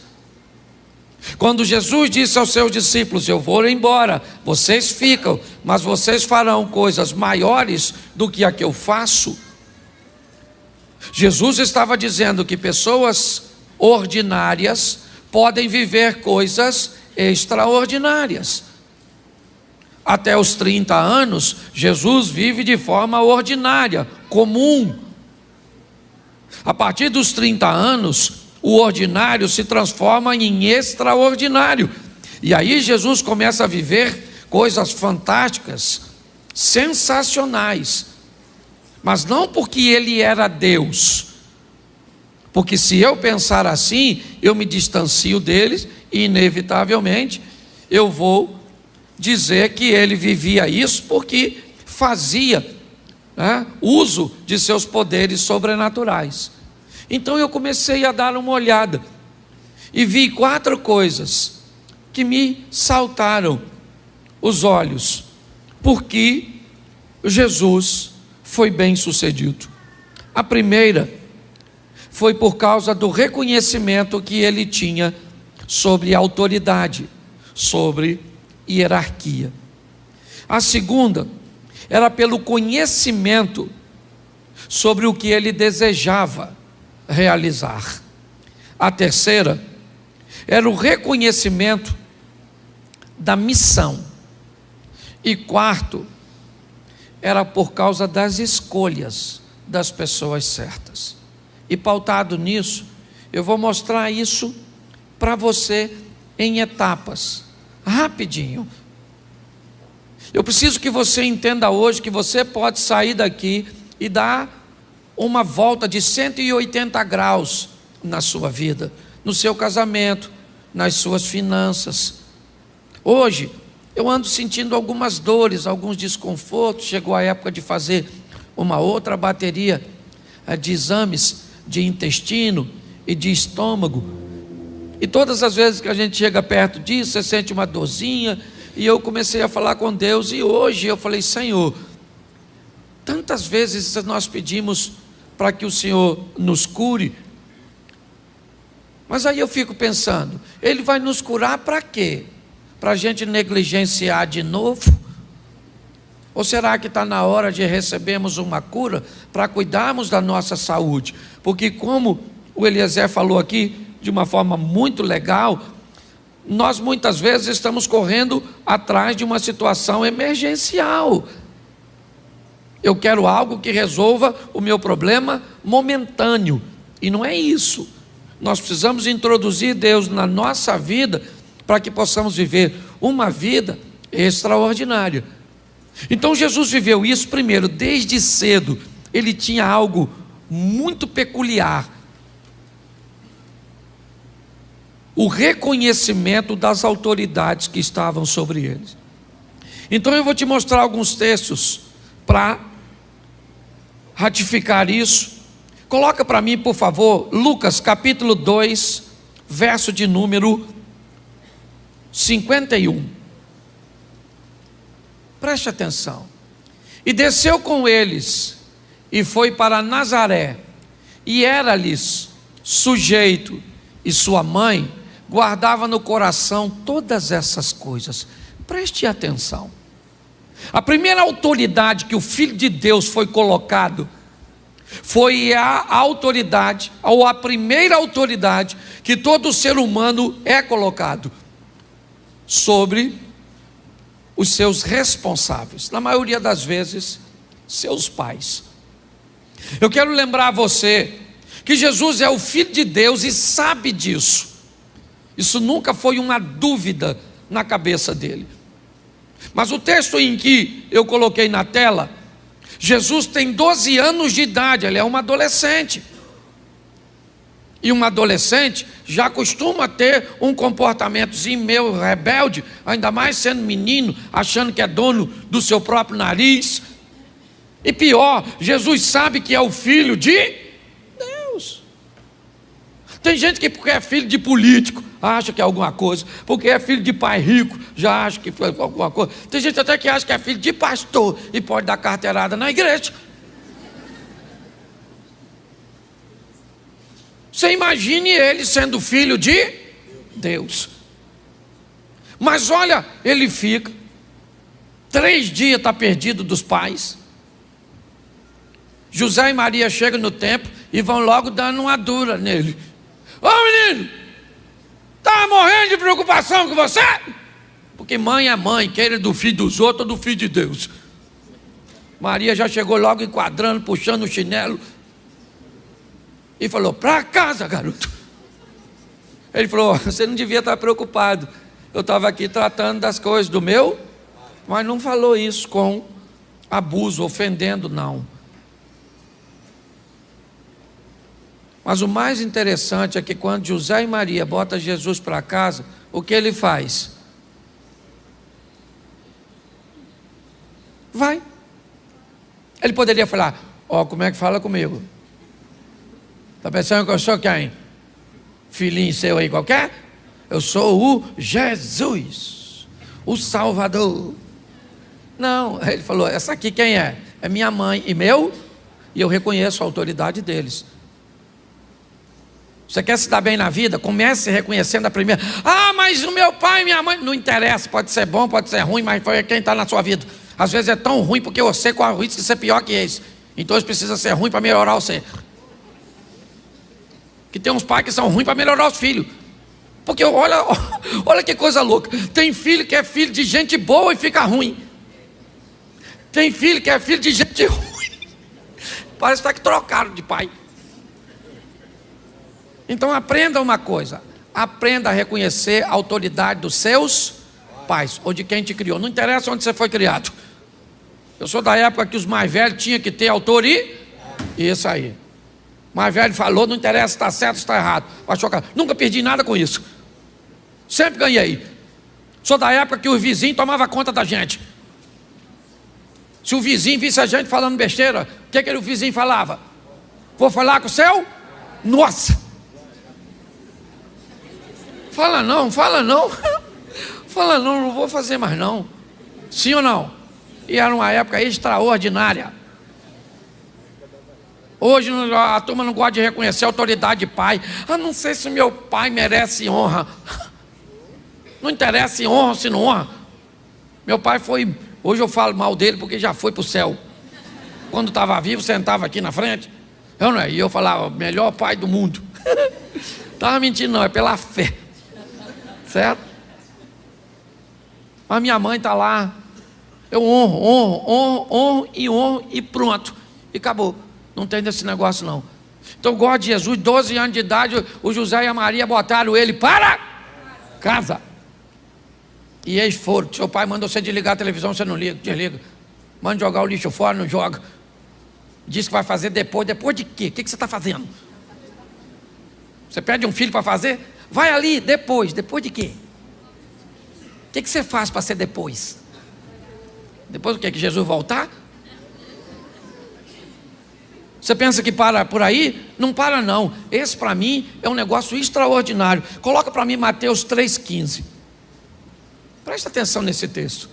Quando Jesus disse aos seus discípulos: eu vou embora, vocês ficam, mas vocês farão coisas maiores do que a que eu faço, Jesus estava dizendo que pessoas ordinárias podem viver coisas extraordinárias. Até os 30 anos, Jesus vive de forma ordinária, comum. A partir dos 30 anos, o ordinário se transforma em extraordinário. E aí Jesus começa a viver coisas fantásticas, sensacionais. Mas não porque ele era Deus, porque se eu pensar assim, eu me distancio deles e inevitavelmente eu vou dizer que ele vivia isso porque fazia uso de seus poderes sobrenaturais. Então eu comecei a dar uma olhada e vi 4 coisas que me saltaram os olhos, porque Jesus foi bem sucedido. A primeira foi por causa do reconhecimento que ele tinha sobre autoridade, sobre hierarquia. A segunda era pelo conhecimento sobre o que ele desejava realizar. A terceira era o reconhecimento da missão. E quarto, era por causa das escolhas das pessoas certas. E pautado nisso, eu vou mostrar isso para você em etapas, rapidinho. Eu preciso que você entenda hoje que você pode sair daqui e dar uma volta de 180 graus na sua vida, no seu casamento, nas suas finanças. Hoje, eu ando sentindo algumas dores, alguns desconfortos. Chegou a época de fazer uma outra bateria de exames de intestino e de estômago. E todas as vezes que a gente chega perto disso, você sente uma dorzinha. E eu comecei a falar com Deus. E hoje eu falei: Senhor, tantas vezes nós pedimos para que o Senhor nos cure, mas aí eu fico pensando, Ele vai nos curar para quê? Para a gente negligenciar de novo? Ou será que está na hora de recebermos uma cura para cuidarmos da nossa saúde? Porque como o Eliezer falou aqui de uma forma muito legal, nós muitas vezes estamos correndo atrás de uma situação emergencial. Eu quero algo que resolva o meu problema momentâneo, e não é isso. Nós precisamos introduzir Deus na nossa vida para que possamos viver uma vida extraordinária. Então Jesus viveu isso primeiro, desde cedo. Ele tinha algo muito peculiar: o reconhecimento das autoridades que estavam sobre ele. Então eu vou te mostrar alguns textos para ratificar isso. Coloca para mim, por favor, Lucas capítulo 2, verso de número 51. Preste atenção. E desceu com eles, e foi para Nazaré, e era-lhes sujeito, e sua mãe guardava no coração todas essas coisas. Preste atenção. A primeira autoridade que o Filho de Deus foi colocado foi a autoridade, ou a primeira autoridade que todo ser humano é colocado sobre os seus responsáveis, na maioria das vezes, seus pais. Eu quero lembrar a você que Jesus é o Filho de Deus e sabe disso. Isso nunca foi uma dúvida na cabeça dele. Mas o texto em que eu coloquei na tela, Jesus tem 12 anos de idade, ele é um adolescente. E um adolescente já costuma ter um comportamentozinho meio rebelde, ainda mais sendo menino, achando que é dono do seu próprio nariz. E pior, Jesus sabe que é o Filho de Deus. Tem gente que, porque é filho de político, acha que é alguma coisa. Porque é filho de pai rico, já acha que foi alguma coisa. Tem gente até que acha que é filho de pastor e pode dar carteirada na igreja. Você imagine ele sendo filho de Deus. Mas olha, ele fica 3 dias, está perdido dos pais. José e Maria chegam no templo e vão logo dando uma dura nele. Ô menino, está morrendo de preocupação com você? Porque mãe é mãe, queira do filho dos outros ou do filho de Deus. Maria já chegou logo enquadrando, puxando o chinelo e falou: para casa, garoto. Ele falou: você não devia estar preocupado, eu estava aqui tratando das coisas do meu. Mas não falou isso com abuso, ofendendo, não. Mas o mais interessante é que quando José e Maria botam Jesus para casa, o que ele faz? Vai. Ele poderia falar: ó, como é que fala comigo? Está pensando que eu sou quem? Filhinho seu aí qualquer? Eu sou o Jesus, o Salvador. Não, ele falou: essa aqui quem é? É minha mãe e meu, e eu reconheço a autoridade deles. Você quer se dar bem na vida? Comece reconhecendo a primeira. Ah, mas o meu pai e minha mãe. Não interessa, pode ser bom, pode ser ruim, mas foi quem está na sua vida. Às vezes é tão ruim porque você corre o risco de ser pior que esse. Então eles precisam ser ruim para melhorar você. Que tem uns pais que são ruins para melhorar os filhos. Porque olha que coisa louca. Tem filho que é filho de gente boa e fica ruim. Tem filho que é filho de gente ruim. Parece que trocaram de pai. Então aprenda uma coisa: aprenda a reconhecer a autoridade dos seus pais ou de quem te criou. Não interessa onde você foi criado. Eu sou da época que os mais velhos tinham que ter autoridade. Isso aí. O mais velho falou, não interessa se está certo ou se está errado. Nunca perdi nada com isso. Sempre ganhei. Sou da época que o vizinho tomava conta da gente. Se o vizinho visse a gente falando besteira, o que o vizinho falava? Vou falar com o céu? Nossa! Fala não. Fala não, não vou fazer mais não. Sim ou não? E era uma época extraordinária. Hoje a turma não gosta de reconhecer a autoridade de pai. Não sei se meu pai merece honra. Não interessa se honra ou se não honra. Meu pai foi, hoje eu falo mal dele porque já foi para o céu. Quando estava vivo, sentava aqui na frente. E eu falava, melhor pai do mundo. Estava mentindo não, é pela fé. Certo? Mas minha mãe está lá. Eu honro e pronto. E acabou. Não tem desse negócio não. Então eu gosto de Jesus. 12 anos de idade, o José e a Maria botaram ele para casa. E eles foram. Seu pai mandou você desligar a televisão, você não liga, desliga. Manda jogar o lixo fora, não joga. Diz que vai fazer depois. Depois de quê? O que você está fazendo? Você pede um filho para fazer? Vai ali, depois. Depois de quê? O que você faz para ser depois? Depois do quê? Que Jesus voltar? Você pensa que para por aí? Não para não. Esse para mim é um negócio extraordinário. Coloca para mim Mateus 3,15. Presta atenção nesse texto.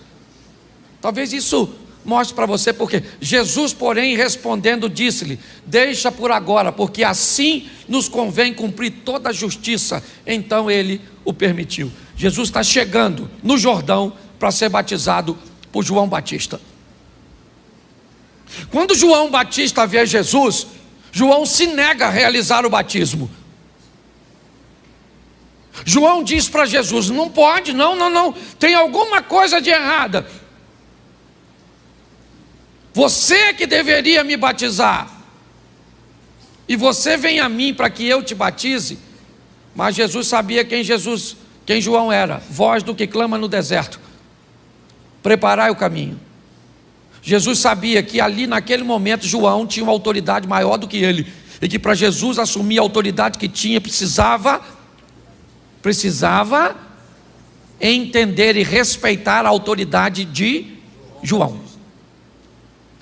Talvez isso mostre para você porque Jesus, porém, respondendo, disse-lhe: deixa por agora, porque assim nos convém cumprir toda a justiça. Então ele o permitiu. Jesus está chegando no Jordão para ser batizado por João Batista. Quando João Batista vê Jesus, João se nega a realizar o batismo. João diz para Jesus: não pode, não, tem alguma coisa de errada. Você é que deveria me batizar, e você vem a mim para que eu te batize. Mas Jesus sabia quem João era: voz do que clama no deserto, preparai o caminho. Jesus sabia que ali naquele momento João tinha uma autoridade maior do que ele, e que para Jesus assumir a autoridade que tinha, precisava entender e respeitar a autoridade de João.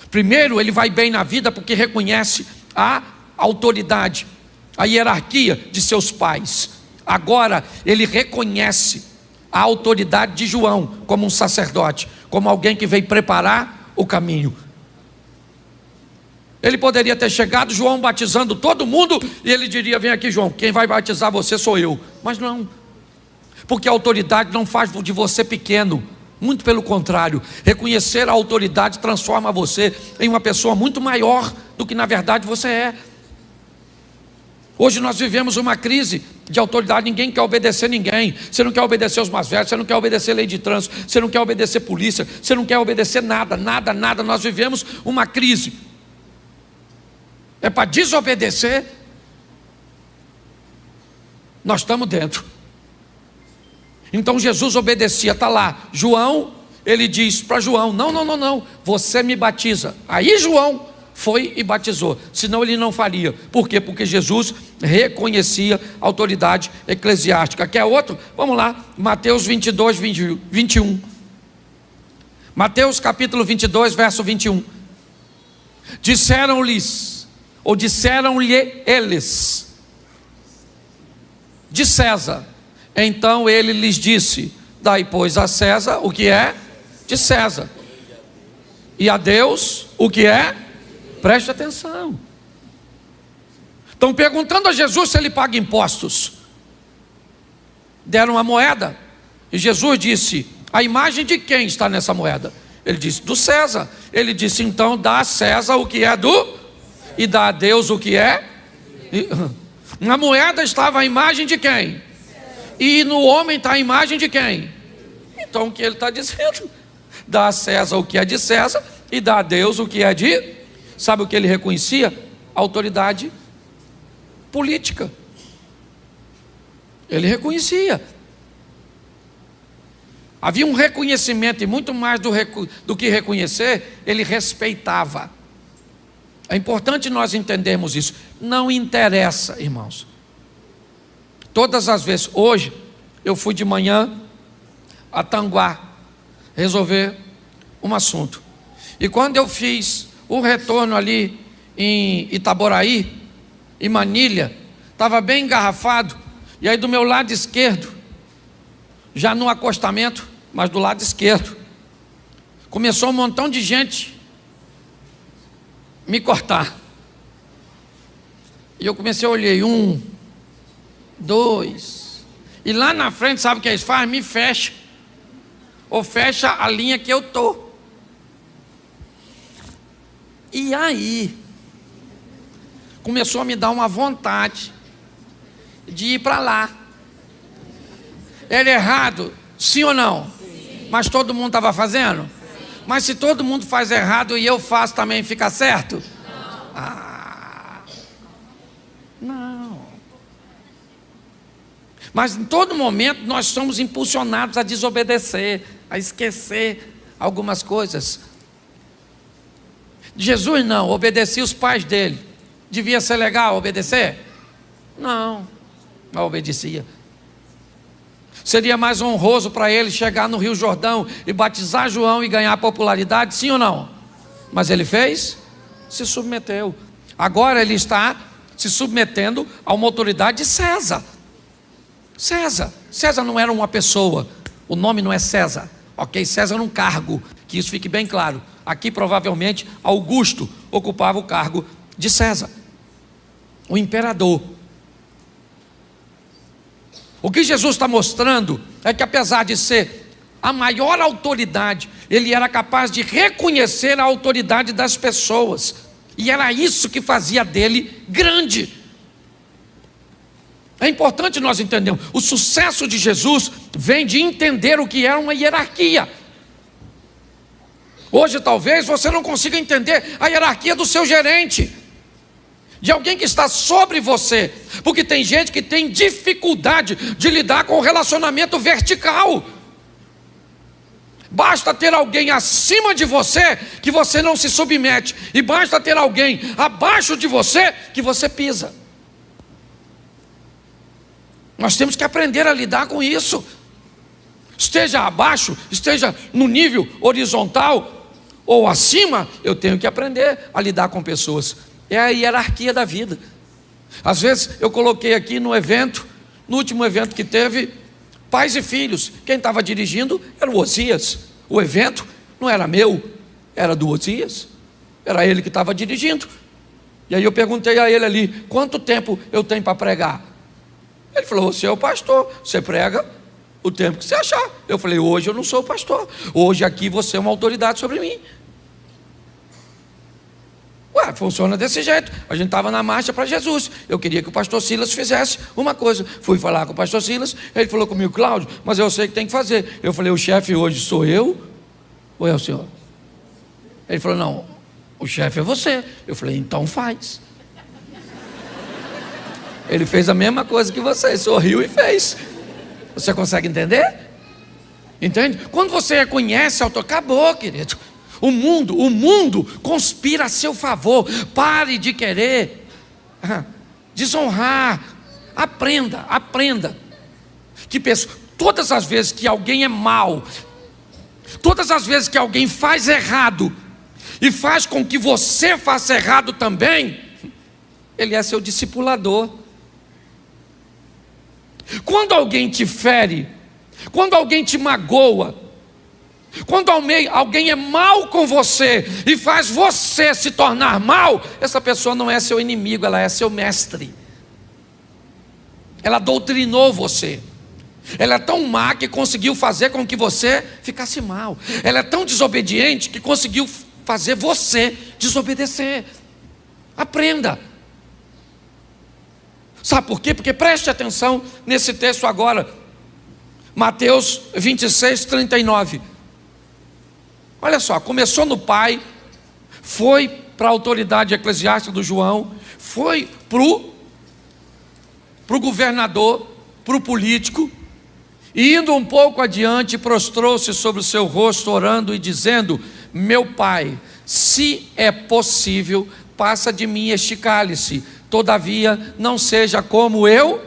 Primeiro, ele vai bem na vida porque reconhece a autoridade, a hierarquia de seus pais. Agora, ele reconhece a autoridade de João como um sacerdote, como alguém que veio preparar o caminho. Ele poderia ter chegado, João batizando todo mundo, e ele diria: vem aqui, João, quem vai batizar você sou eu. Mas não, porque a autoridade não faz de você pequeno. Muito pelo contrário, reconhecer a autoridade transforma você em uma pessoa muito maior do que na verdade você é. Hoje nós vivemos uma crise de autoridade. Ninguém quer obedecer ninguém. Você não quer obedecer os mais velhos, você não quer obedecer lei de trânsito, você não quer obedecer polícia, você não quer obedecer nada. Nós vivemos uma crise. É para desobedecer, nós estamos dentro. Então Jesus obedecia, está lá. João, ele diz para João: não, você me batiza. Aí João foi e batizou, senão ele não faria. Por quê? Porque Jesus reconhecia a autoridade eclesiástica. Quer outro? Vamos lá, Mateus 22, 21. Mateus capítulo 22, verso 21. Disseram-lhe eles: de César. Então ele lhes disse: dai pois a César o que é de César, e a Deus o que é. Preste atenção. Estão perguntando a Jesus se ele paga impostos. Deram uma moeda, e Jesus disse: a imagem de quem está nessa moeda? Ele disse: do César. Ele disse: então dá a César o que é do, e dá a Deus o que é. Na moeda estava a imagem de quem? E no homem está a imagem de quem? Então o que ele está dizendo? Dá a César o que é de César, e dá a Deus o que é de. Sabe o que ele reconhecia? Autoridade política. Ele reconhecia. Havia um reconhecimento, e muito mais do que reconhecer, ele respeitava. É importante nós entendermos isso. Não interessa, irmãos. Todas as vezes, hoje, eu fui de manhã a Tanguá resolver um assunto. E quando eu fiz o retorno ali em Itaboraí, em Manilha, estava bem engarrafado. E aí do meu lado esquerdo, já no acostamento, mas do lado esquerdo, começou um montão de gente me cortar. E eu comecei a olhar, 1, 2, e lá na frente, sabe o que eles fazem? Me fecha, ou fecha a linha que eu estou. E aí começou a me dar uma vontade de ir para lá. Era errado, sim ou não? Sim. Mas todo mundo estava fazendo? Sim. Mas se todo mundo faz errado e eu faço também, fica certo? Não. Não. Mas em todo momento nós somos impulsionados a desobedecer, a esquecer algumas coisas. Jesus não, obedecia os pais dele. Devia ser legal obedecer? Não obedecia. Seria mais honroso para ele chegar no Rio Jordão e batizar João e ganhar popularidade, sim ou não? Mas ele fez? Se submeteu. Agora ele está se submetendo a uma autoridade de César. César não era uma pessoa, o nome não é César, ok? César era um cargo, que isso fique bem claro. Aqui provavelmente Augusto ocupava o cargo de César, o imperador. O que Jesus está mostrando é que apesar de ser a maior autoridade, ele era capaz de reconhecer a autoridade das pessoas, e era isso que fazia dele grande. É importante nós entendermos, o sucesso de Jesus vem de entender o que é uma hierarquia. Hoje talvez você não consiga entender a hierarquia do seu gerente, de alguém que está sobre você, porque tem gente que tem dificuldade de lidar com o relacionamento vertical. Basta ter alguém acima de você que você não se submete, e basta ter alguém abaixo de você que você pisa. Nós temos que aprender a lidar com isso. Esteja abaixo, esteja no nível horizontal ou acima, eu tenho que aprender a lidar com pessoas. É a hierarquia da vida. Às vezes eu coloquei aqui no evento, no último evento que teve, pais e filhos. Quem estava dirigindo era o Osias. O evento não era meu, era do Osias. Era ele que estava dirigindo. E aí eu perguntei a ele ali, quanto tempo eu tenho para pregar? Ele falou, você é o pastor, você prega o tempo que você achar. Eu falei, hoje eu não sou o pastor, hoje aqui você é uma autoridade sobre mim. Funciona desse jeito. A gente estava na marcha para Jesus. Eu queria que o pastor Silas fizesse uma coisa. Fui falar com o pastor Silas. Ele falou comigo, Cláudio, mas eu sei que tem que fazer. Eu falei, o chefe hoje sou eu ou é o senhor? Ele falou, não, o chefe é você. Eu falei, então faz. Ele fez a mesma coisa que você, sorriu e fez. Você consegue entender? Entende? Quando você reconhece, acabou, querido. O mundo conspira a seu favor. Pare de querer desonrar. Aprenda. Todas as vezes que alguém é mau, todas as vezes que alguém faz errado, e faz com que você faça errado também, ele é seu discipulador. Quando alguém te fere, quando alguém te magoa, quando alguém é mal com você e faz você se tornar mal, essa pessoa não é seu inimigo, ela é seu mestre. Ela doutrinou você. Ela é tão má que conseguiu fazer com que você ficasse mal. Ela é tão desobediente que conseguiu fazer você desobedecer. Aprenda. Sabe por quê? Porque preste atenção nesse texto agora. Mateus 26, 39. Olha só, começou no pai, foi para a autoridade eclesiástica do João, foi para o governador, para o político, E indo um pouco adiante, prostrou-se sobre o seu rosto, orando e dizendo: meu pai, se é possível, passa de mim este cálice, todavia não seja como eu,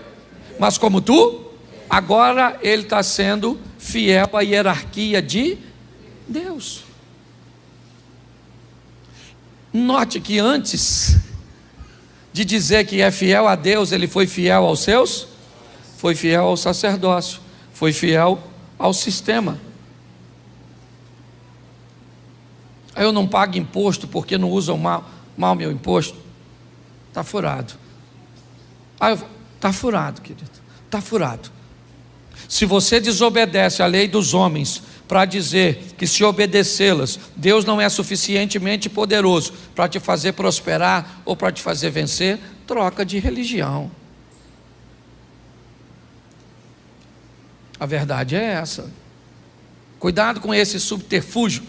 mas como tu. Agora ele está sendo fiel à hierarquia de Deus. Note que antes de dizer que é fiel a Deus, ele foi fiel aos seus, foi fiel ao sacerdócio, foi fiel ao sistema. Eu não pago imposto porque não usam mal meu imposto. Está furado. Está furado, querido. Está furado. Se você desobedece à lei dos homens para dizer que, se obedecê-las, Deus não é suficientemente poderoso para te fazer prosperar ou para te fazer vencer, troca de religião. A verdade é essa. Cuidado com esse subterfúgio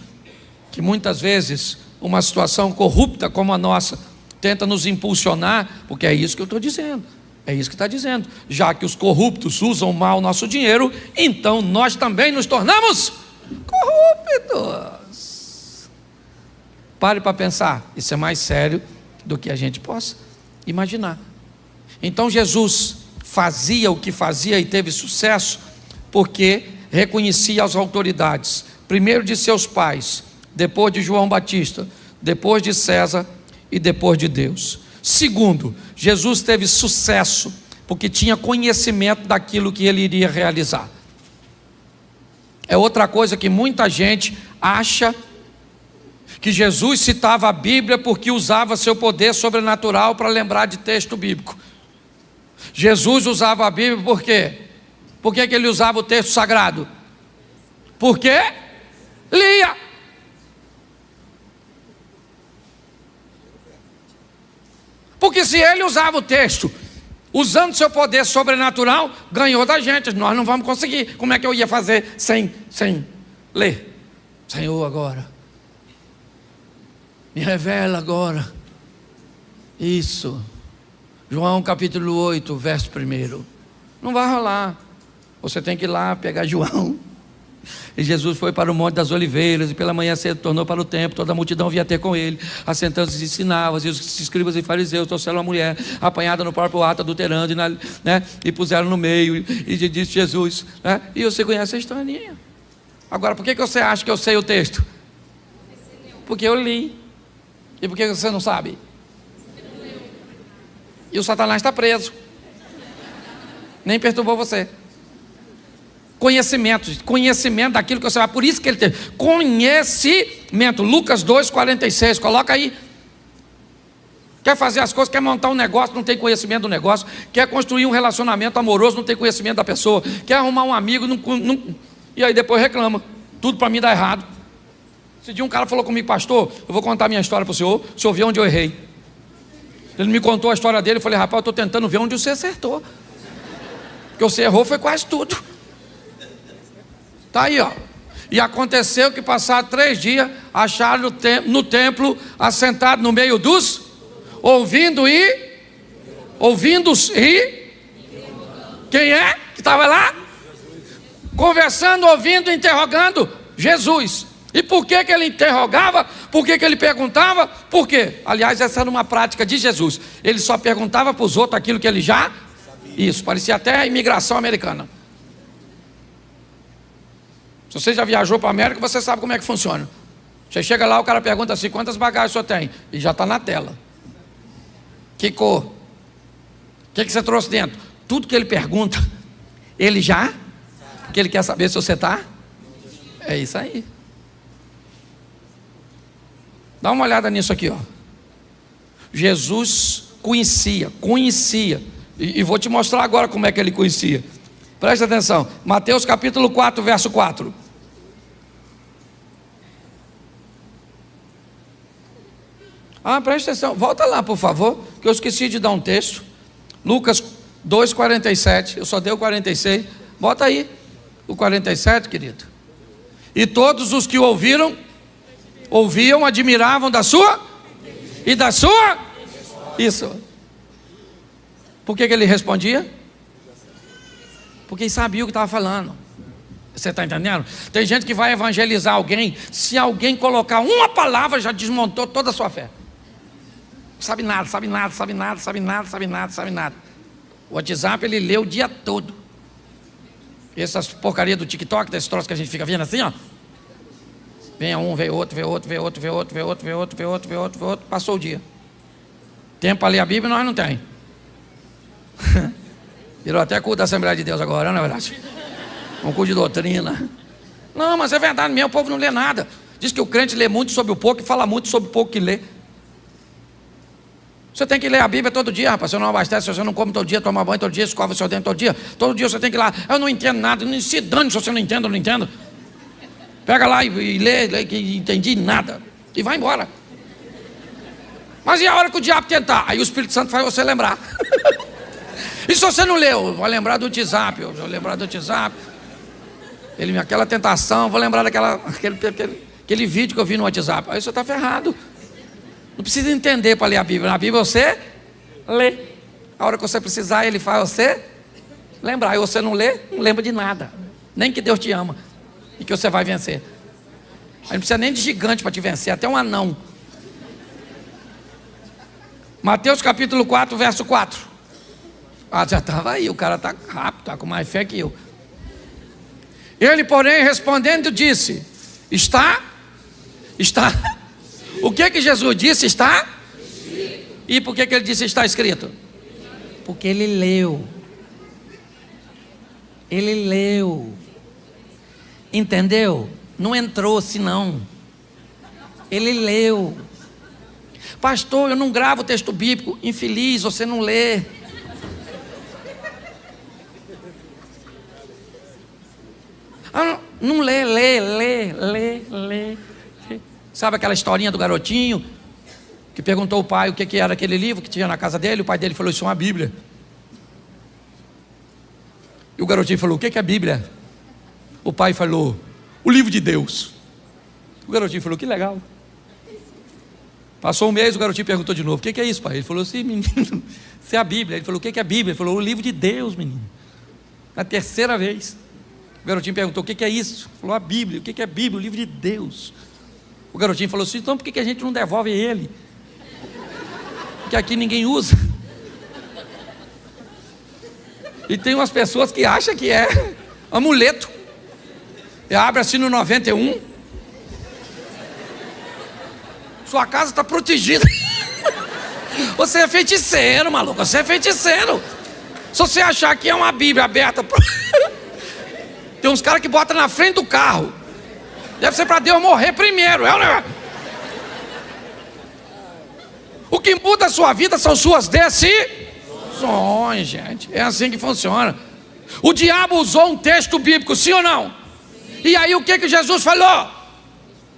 que muitas vezes uma situação corrupta como a nossa tenta nos impulsionar, porque é isso que eu estou dizendo. É isso que está dizendo. Já que os corruptos usam mal o nosso dinheiro, então nós também nos tornamos corruptos. Pare para pensar. Isso é mais sério do que a gente possa imaginar. Então Jesus fazia o que fazia e teve sucesso porque reconhecia as autoridades, primeiro de seus pais, depois de João Batista, depois de César e depois de Deus. Segundo, Jesus teve sucesso porque tinha conhecimento daquilo que ele iria realizar. É outra coisa que muita gente acha que Jesus citava a Bíblia porque usava seu poder sobrenatural para lembrar de texto bíblico. Jesus usava a Bíblia por quê? Por que ele usava o texto sagrado? Porque lia. Porque se ele usava o texto, usando seu poder sobrenatural, ganhou da gente. Nós não vamos conseguir. Como é que eu ia fazer sem ler? Senhor, agora me revela agora isso. João capítulo 8, verso 1. Não vai rolar. Você tem que ir lá pegar João. E Jesus foi para o Monte das Oliveiras, e pela manhã cedo tornou para o templo. Toda a multidão vinha ter com ele, assentando-se e ensinava. E os escribas e fariseus trouxeram uma mulher apanhada no próprio ato, adulterando, e puseram no meio. E disse Jesus, e você conhece a historinha. Agora, por que você acha que eu sei o texto? Porque eu li. E por que você não sabe? E o Satanás está preso. Nem perturbou você. Conhecimento daquilo que você vai. Por isso que ele tem conhecimento. Lucas 2,46, coloca aí. Quer fazer as coisas, quer montar um negócio, não tem conhecimento do negócio. Quer construir um relacionamento amoroso, não tem conhecimento da pessoa. Quer arrumar um amigo, não, e aí depois reclama. Tudo para mim dá errado. Esse dia um cara falou comigo: pastor, eu vou contar minha história para o senhor vê onde eu errei. Ele me contou a história dele. Eu falei: rapaz, eu estou tentando ver onde você acertou. Porque você errou foi quase tudo. Está aí, ó. E aconteceu que, passados 3 dias, acharam no templo, assentado no meio dos, ouvindo e quem é que estava lá? Conversando, ouvindo, interrogando Jesus. E por que ele interrogava? Por que ele perguntava? Por quê? Aliás, essa era uma prática de Jesus. Ele só perguntava para os outros aquilo que ele já sabia. Isso, parecia até a imigração americana. Se você já viajou para a América, você sabe como é que funciona. Você chega lá, o cara pergunta assim: quantas bagagens o senhor tem? E já está na tela. Que cor? O que você trouxe dentro? Tudo que ele pergunta, ele já, porque ele quer saber se você está. É isso aí. Dá uma olhada nisso aqui, ó. Jesus conhecia. E vou te mostrar agora como é que ele conhecia. Presta atenção. Mateus capítulo 4, verso 4. Presta atenção. Volta lá, por favor, que eu esqueci de dar um texto. Lucas 2, 47. Eu só dei o 46. Bota aí o 47, querido. E todos os que o ouviam, admiravam da sua e da sua. Isso. Por que ele respondia? Porque ele sabia o que estava falando. Você está entendendo? Tem gente que vai evangelizar alguém, se alguém colocar uma palavra, já desmontou toda a sua fé. Sabe nada, sabe nada, sabe nada, sabe nada, sabe nada, sabe nada. O WhatsApp ele lê o dia todo. Essas porcarias do TikTok, desses troços que a gente fica vendo assim, ó. Vem um, vem outro, vem outro, vem outro, vem outro, vem outro, vem outro, vem outro, vem outro, vem outro. Passou o dia. Tempo para ler a Bíblia nós não tem. Virou até culto da Assembleia de Deus agora, não é verdade? Um culto de doutrina. Não, mas é verdade mesmo, o povo não lê nada. Diz que o crente lê muito sobre o pouco e fala muito sobre o pouco que lê. Você tem que ler a Bíblia todo dia, rapaz. Você não abastece, você não come todo dia, toma banho todo dia, escova o seu dente todo dia. Todo dia você tem que ir lá. Eu não entendo nada, não se dane se você não entende, eu não entendo. Pega lá e lê que entendi nada. E vai embora. Mas e a hora que o diabo tentar? Aí o Espírito Santo faz você lembrar. E se você não leu? Vou lembrar do WhatsApp, vou lembrar do WhatsApp. Aquela tentação, vou lembrar daquele vídeo que eu vi no WhatsApp. Aí você está ferrado. Não precisa entender para ler a Bíblia. Na Bíblia você lê. A hora que você precisar, ele faz você lembrar. E você não lê, não lembra de nada. Nem que Deus te ama. E que você vai vencer. Aí não precisa nem de gigante para te vencer, até um anão. Mateus capítulo 4, verso 4. Ah, já estava aí, o cara está rápido, está com mais fé que eu. Ele, porém, respondendo, disse: Está. O que Jesus disse? Está? E por que ele disse está escrito? Porque ele leu. Ele leu. Entendeu? Não entrou senão. Ele leu. Pastor, eu não gravo texto bíblico. Infeliz, você não lê. Não lê. Sabe aquela historinha do garotinho que perguntou ao pai o que era aquele livro que tinha na casa dele? O pai dele falou: isso é uma Bíblia. E o garotinho falou: o que é a Bíblia? O pai falou: o livro de Deus. O garotinho falou: que legal. Passou um mês, o garotinho perguntou de novo: o que é isso, pai? Ele falou: sim, menino, isso é a Bíblia. Ele falou: o que é a Bíblia? Ele falou: o livro de Deus, menino. Na terceira vez, o garotinho perguntou: o que é isso? Ele falou: a Bíblia. O que é a Bíblia? O livro de Deus. O garotinho falou assim: então por que a gente não devolve ele? Porque aqui ninguém usa. E tem umas pessoas que acham que é amuleto. E abre assim no 91. Sua casa está protegida. Você é feiticeiro, maluco. Você é feiticeiro. Se você achar que é uma Bíblia aberta, tem uns caras que botam na frente do carro. Deve ser para Deus morrer primeiro, é ou não é? O que muda a sua vida são suas decisões, gente. É assim que funciona. O diabo usou um texto bíblico, sim ou não? E aí o que Jesus falou?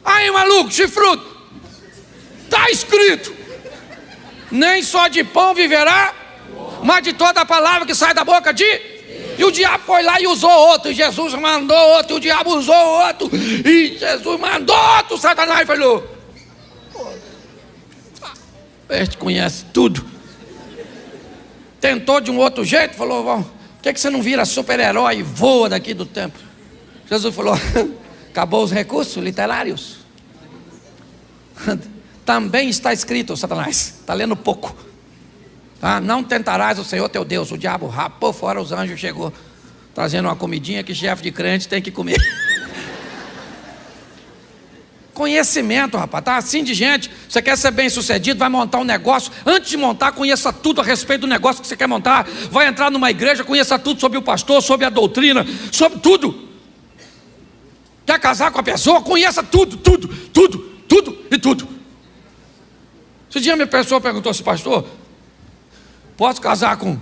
Aí, maluco, chifrudo, está escrito: nem só de pão viverá, mas de toda a palavra que sai da boca de... E o diabo foi lá e usou outro. E Jesus mandou outro. E o diabo usou outro. E Jesus mandou outro. Satanás falou: este conhece tudo. Tentou de um outro jeito. Falou: por que você não vira super-herói e voa daqui do templo? Jesus falou: acabou os recursos literários. Também está escrito, Satanás. Está lendo pouco. Ah, não tentarás o Senhor teu Deus. O diabo rapou fora, os anjos chegou trazendo uma comidinha que chefe de crente tem que comer. Conhecimento, rapaz, tá assim de gente. Você quer ser bem sucedido, vai montar um negócio. Antes de montar, conheça tudo a respeito do negócio que você quer montar. Vai entrar numa igreja, conheça tudo sobre o pastor, sobre a doutrina, sobre tudo. Quer casar com a pessoa, conheça tudo. Esse dia minha pessoa perguntou assim: pastor, posso casar com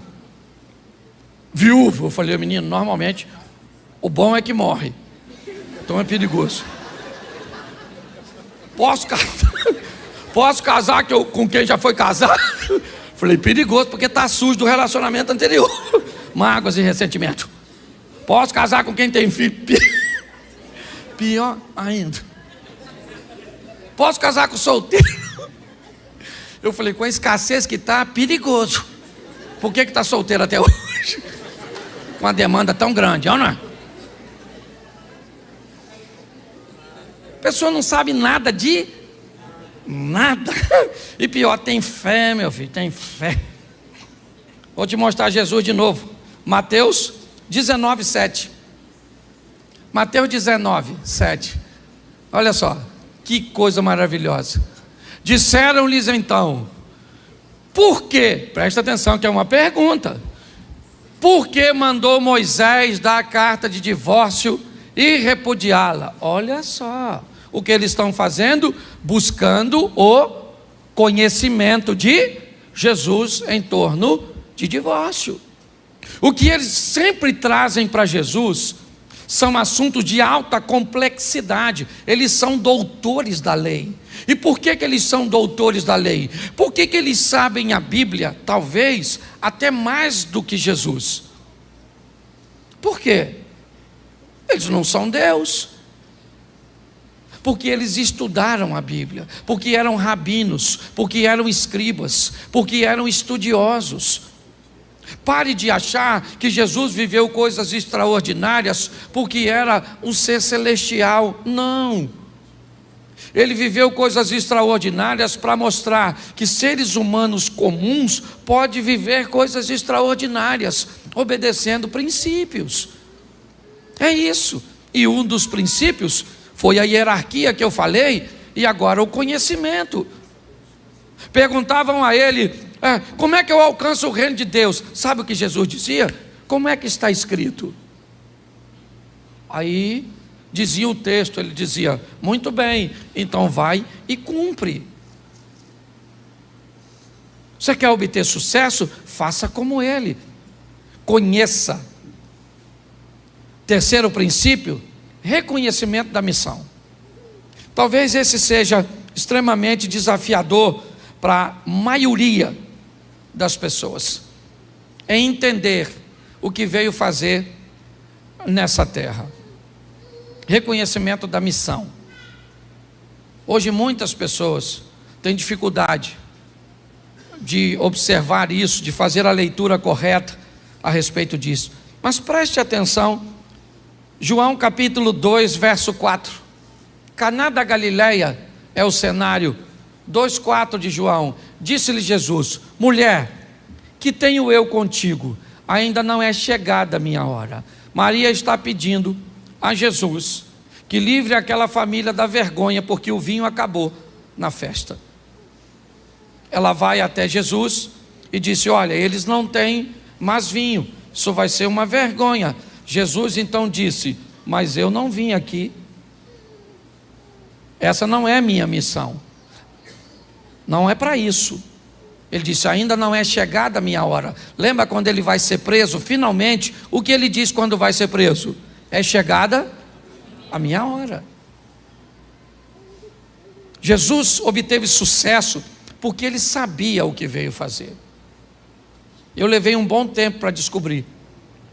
viúvo? Eu falei: menino, normalmente o bom é que morre, então é perigoso. Posso casar com quem já foi casado? Falei: perigoso, porque está sujo do relacionamento anterior. Mágoas e ressentimento. Posso casar com quem tem filho? Pior ainda. Posso casar com solteiro? Eu falei: com a escassez que está, perigoso. Por que está solteiro até hoje? Com uma demanda tão grande, não é? pessoa não sabe nada de nada. E pior, tem fé, meu filho, tem fé. Vou te mostrar Jesus de novo. Mateus 19, 7. Mateus 19, 7. Olha só, que coisa maravilhosa. Disseram-lhes então: por quê? Presta atenção que é uma pergunta. Por que mandou Moisés dar a carta de divórcio e repudiá-la? Olha só o que eles estão fazendo, buscando o conhecimento de Jesus em torno de divórcio. O que eles sempre trazem para Jesus são assuntos de alta complexidade. Eles são doutores da lei. E por que eles são doutores da lei? Por que eles sabem a Bíblia, talvez, até mais do que Jesus? Por quê? Eles não são Deus. Porque eles estudaram a Bíblia, porque eram rabinos, porque eram escribas, porque eram estudiosos. Pare de achar que Jesus viveu coisas extraordinárias porque era um ser celestial. Não. Ele viveu coisas extraordinárias para mostrar que seres humanos comuns podem viver coisas extraordinárias, obedecendo princípios. É isso. E um dos princípios foi a hierarquia que eu falei, e agora o conhecimento. Perguntavam a ele: como é que eu alcanço o reino de Deus? Sabe o que Jesus dizia? Como é que está escrito? Aí dizia o texto, ele dizia: muito bem, então vai e cumpre. Você quer obter sucesso? Faça como ele. Conheça. Terceiro princípio: reconhecimento da missão. Talvez esse seja extremamente desafiador para a maioria das pessoas, é entender o que veio fazer nessa terra. Reconhecimento da missão. Hoje muitas pessoas têm dificuldade de observar isso, de fazer a leitura correta a respeito disso. Mas preste atenção, João capítulo 2, verso 4. Caná da Galileia é o cenário. 2,4 de João. Disse-lhe Jesus: mulher, que tenho eu contigo? Ainda não é chegada a minha hora. Maria está pedindo a Jesus que livre aquela família da vergonha, porque o vinho acabou na festa. Ela vai até Jesus e disse: olha, eles não têm mais vinho, isso vai ser uma vergonha. Jesus então disse: mas eu não vim aqui, essa não é minha missão, não é para isso. Ele disse: ainda não é chegada a minha hora. Lembra quando ele vai ser preso? Finalmente, o que ele diz quando vai ser preso? É chegada a minha hora. Jesus obteve sucesso porque ele sabia o que veio fazer. Eu levei um bom tempo para descobrir.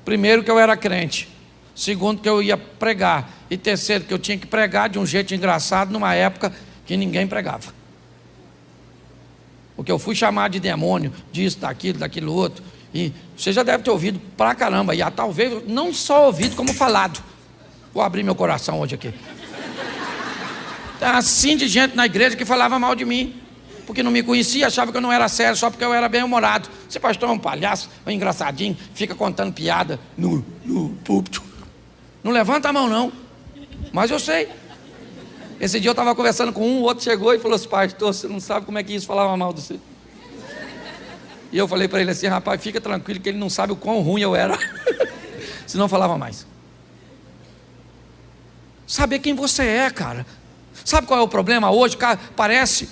Primeiro, que eu era crente. Segundo, que eu ia pregar. E terceiro, que eu tinha que pregar de um jeito engraçado numa época que ninguém pregava. Porque eu fui chamado de demônio, disso, daquilo, daquilo outro. E você já deve ter ouvido pra caramba. E talvez não só ouvido, como falado. Vou abrir meu coração hoje aqui. Tem assim de gente na igreja que falava mal de mim, porque não me conhecia, achava que eu não era sério, só porque eu era bem-humorado. Esse pastor é um palhaço, é um engraçadinho, fica contando piada no púlpito. Não levanta a mão não, mas eu sei. Esse dia eu estava conversando com um, o outro chegou e falou assim: pastor, você não sabe como é que isso falava mal de você. E eu falei para ele assim: rapaz, fica tranquilo que ele não sabe o quão ruim eu era. Senão falava mais. Saber quem você é, cara. Sabe qual é o problema hoje? Cara, parece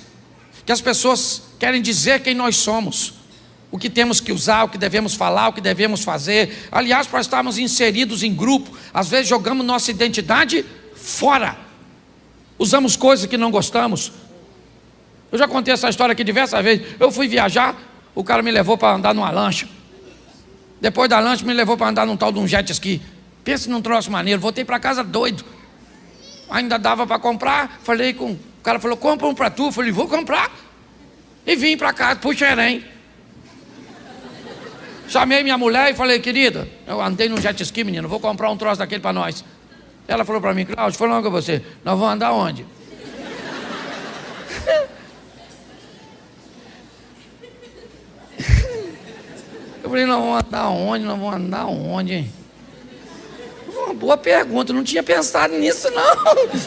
que as pessoas querem dizer quem nós somos, o que temos que usar, o que devemos falar, o que devemos fazer. Aliás, para estarmos inseridos em grupo, às vezes jogamos nossa identidade fora, usamos coisas que não gostamos. Eu já contei essa história aqui diversas vezes. Eu fui viajar, o cara me levou para andar numa lancha. Depois da lancha me levou para andar num tal de um jet ski. Pensa num troço maneiro. Voltei para casa doido. Ainda dava para comprar. Falei com... O cara falou: compra um para tu. Eu falei: vou comprar. E vim para casa, pro Xerém. Chamei minha mulher e falei: querida, eu andei num jet ski, menino, vou comprar um troço daquele para nós. Ela falou para mim: Cláudio, falando com você, nós vamos andar onde? Eu falei: nós vamos andar onde? Nós vamos andar onde, hein? Uma boa pergunta, eu não tinha pensado nisso, não.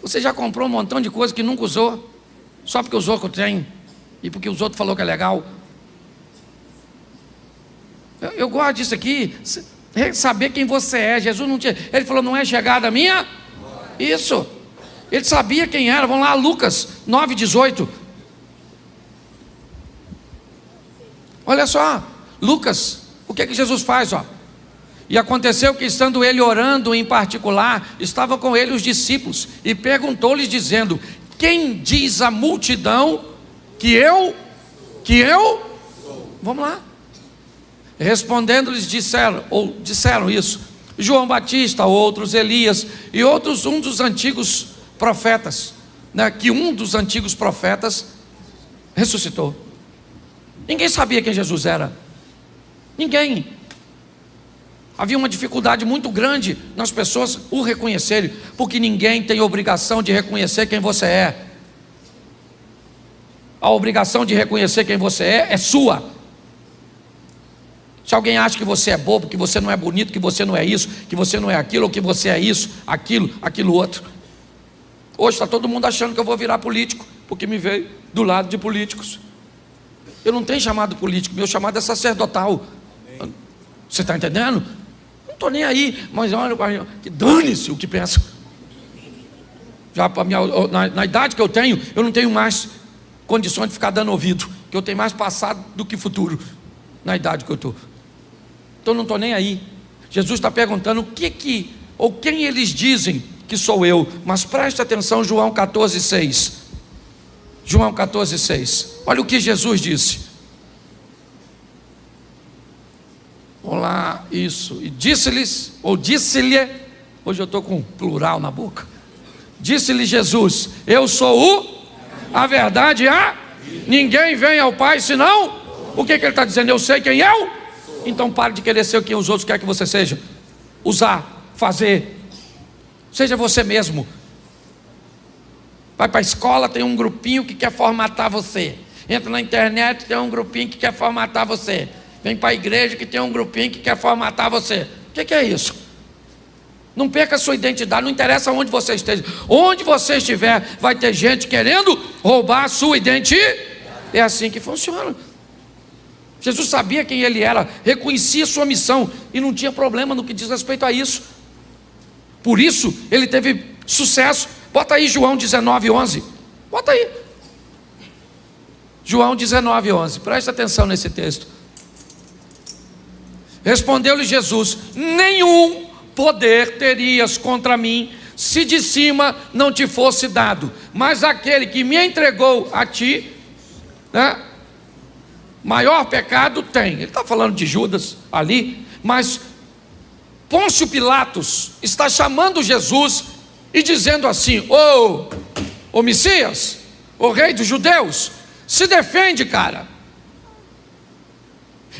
Você já comprou um montão de coisa que nunca usou, só porque os outros têm e porque os outros falaram que é legal? Eu gosto disso aqui, saber quem você é. Jesus não tinha, ele falou: não é chegada minha? Isso, ele sabia quem era. Vamos lá, Lucas 9,18. Olha só, Lucas, o que Jesus faz, ó? E aconteceu que, estando ele orando em particular, estavam com ele os discípulos, e perguntou-lhes dizendo: quem diz a multidão que eu? Vamos lá. Respondendo-lhes disseram isso: João Batista, outros Elias, e outros um dos antigos profetas, né? Que um dos antigos profetas ressuscitou. Ninguém sabia quem Jesus era. Ninguém. Havia uma dificuldade muito grande nas pessoas o reconhecerem, porque ninguém tem obrigação de reconhecer quem você é. A obrigação de reconhecer quem você é sua. Se alguém acha que você é bobo, que você não é bonito, que você não é isso, que você não é aquilo, ou que você é isso, aquilo outro. Hoje está todo mundo achando que eu vou virar político, porque me veio do lado de políticos. Eu não tenho chamado político, meu chamado é sacerdotal. Você está entendendo? Não estou nem aí, mas olha, que dane-se o que pensa. Já na idade que eu tenho, eu não tenho mais condições de ficar dando ouvido, que eu tenho mais passado do que futuro, na idade que eu estou. Então não estou nem aí. Jesus está perguntando ou quem eles dizem que sou eu. Mas preste atenção, João 14,6. João 14,6. Olha o que Jesus disse. Olá, isso. E disse-lhes, ou disse-lhe, hoje eu estou com plural na boca. Disse-lhe Jesus: eu sou a verdade, ninguém vem ao Pai senão. O que ele está dizendo? Eu sei quem eu. Então pare de querer ser quem os outros querem que você seja. Usar, fazer. Seja você mesmo. Vai para a escola, tem um grupinho que quer formatar você. Entra na internet, tem um grupinho que quer formatar você. Vem para a igreja que tem um grupinho que quer formatar você. O que é isso? Não perca a sua identidade, não interessa onde você esteja. Onde você estiver, vai ter gente querendo roubar a sua identidade. É assim que funciona. Jesus sabia quem ele era, reconhecia sua missão e não tinha problema no que diz respeito a isso. Por isso ele teve sucesso. Bota aí João 19:11. Bota aí João 19:11. Presta atenção nesse texto. Respondeu-lhe Jesus: nenhum poder terias contra mim, se de cima não te fosse dado. Mas aquele que me entregou a ti, né, maior pecado tem. Ele está falando de Judas ali, mas Pôncio Pilatos está chamando Jesus e dizendo assim: ô Messias, ô rei dos judeus, se defende, cara.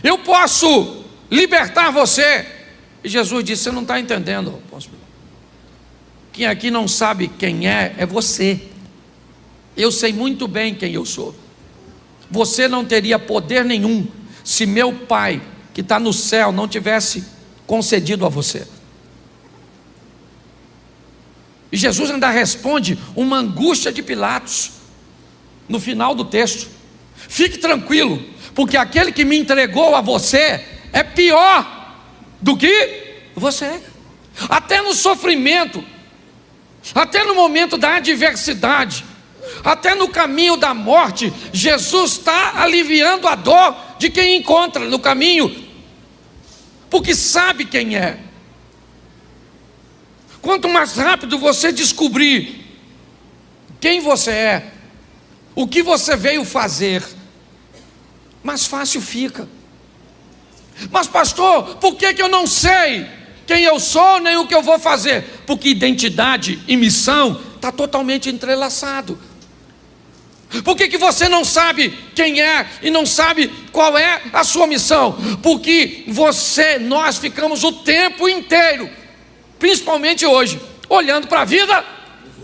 Eu posso libertar você. E Jesus disse: você não está entendendo, Pôncio Pilatos. Quem aqui não sabe quem é você. Eu sei muito bem quem eu sou. Você não teria poder nenhum se meu Pai que está no céu não tivesse concedido a você. E Jesus ainda responde uma angústia de Pilatos no final do texto: fique tranquilo, porque aquele que me entregou a você é pior do que você. Até no sofrimento, até no momento da adversidade, até no caminho da morte, Jesus está aliviando a dor de quem encontra no caminho, porque sabe quem é. Quanto mais rápido você descobrir quem você é, o que você veio fazer, mais fácil fica. Mas pastor, por que eu não sei quem eu sou nem o que eu vou fazer? Porque identidade e missão está totalmente entrelaçado. Por que você não sabe quem é e não sabe qual é a sua missão? Porque nós ficamos o tempo inteiro, principalmente hoje, olhando para a vida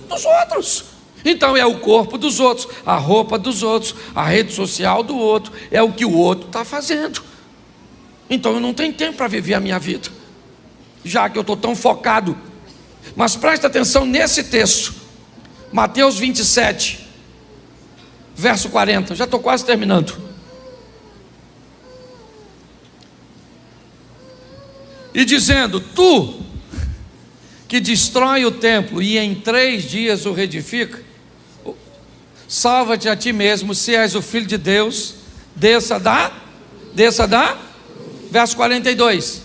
dos outros. Então é o corpo dos outros, a roupa dos outros, a rede social do outro, é o que o outro está fazendo. Então eu não tenho tempo para viver a minha vida, já que eu estou tão focado. Mas presta atenção nesse texto, Mateus 27, verso 40, já estou quase terminando. E dizendo: tu que destrói o templo e em 3 dias o reedifica, salva-te a ti mesmo, se és o Filho de Deus, desça da, verso 42,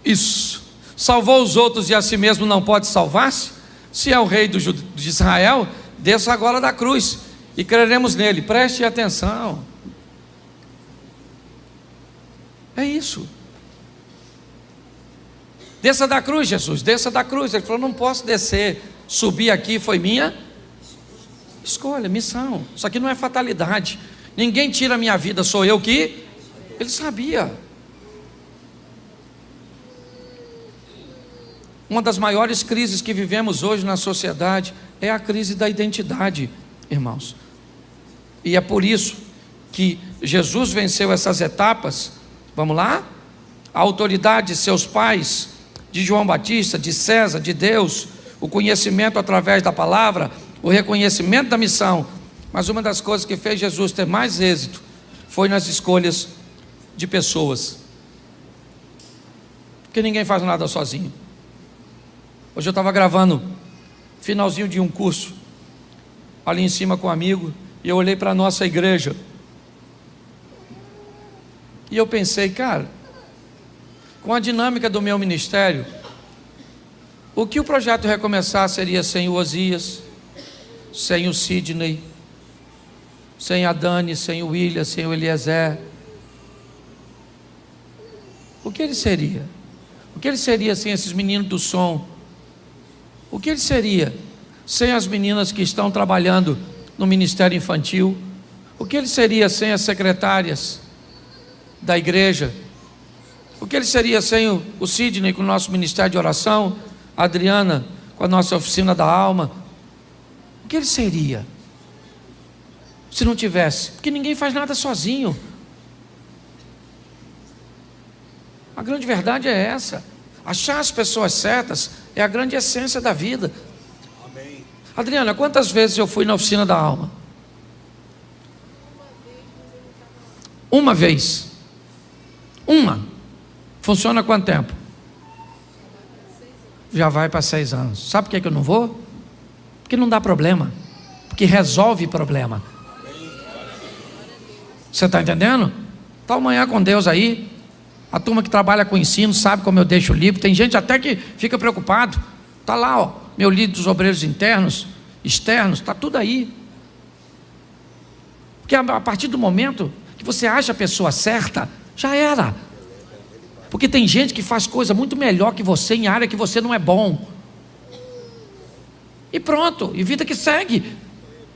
isso, salvou os outros e a si mesmo não pode salvar-se? Se é o rei de Israel, desça agora da cruz e creremos nele. Preste atenção, é isso. Desça da cruz, Jesus, desça da cruz. Ele falou: não posso descer, subir aqui foi minha escolha, missão. Isso aqui não é fatalidade, ninguém tira a minha vida, sou eu que... Ele sabia. Uma das maiores crises que vivemos hoje na sociedade é a crise da identidade, irmãos. E é por isso que Jesus venceu essas etapas. Vamos lá? A autoridade de seus pais, de João Batista, de César, de Deus, o conhecimento através da palavra, o reconhecimento da missão. Mas uma das coisas que fez Jesus ter mais êxito foi nas escolhas de pessoas, porque ninguém faz nada sozinho. Hoje eu estava gravando finalzinho de um curso ali em cima com um amigo, e eu olhei para a nossa igreja e eu pensei: cara, com a dinâmica do meu ministério, o que o projeto Recomeçar seria sem o Osias, sem o Sidney, sem a Dani, sem o William, sem o Eliezer? O que ele seria? O que ele seria sem esses meninos do som? O que ele seria sem as meninas que estão trabalhando no Ministério Infantil? O que ele seria sem as secretárias da igreja? O que ele seria sem o Sidney com o nosso Ministério de Oração, a Adriana com a nossa Oficina da Alma? O que ele seria se não tivesse? Porque ninguém faz nada sozinho. A grande verdade é essa. Achar as pessoas certas é a grande essência da vida. Amém. Adriana, quantas vezes eu fui na Oficina da Alma? Uma vez. Uma. Funciona há quanto tempo? Já vai para 6 anos. Sabe por que eu não vou? Porque não dá problema. Porque resolve problema. Você está entendendo? Está amanhã com Deus aí. A turma que trabalha com ensino sabe como eu deixo o livro. Tem gente até que fica preocupado. Está lá, ó, meu livro dos obreiros internos, externos, está tudo aí. Porque a partir do momento que você acha a pessoa certa, já era. Porque tem gente que faz coisa muito melhor que você em área que você não é bom. E pronto, e vida que segue.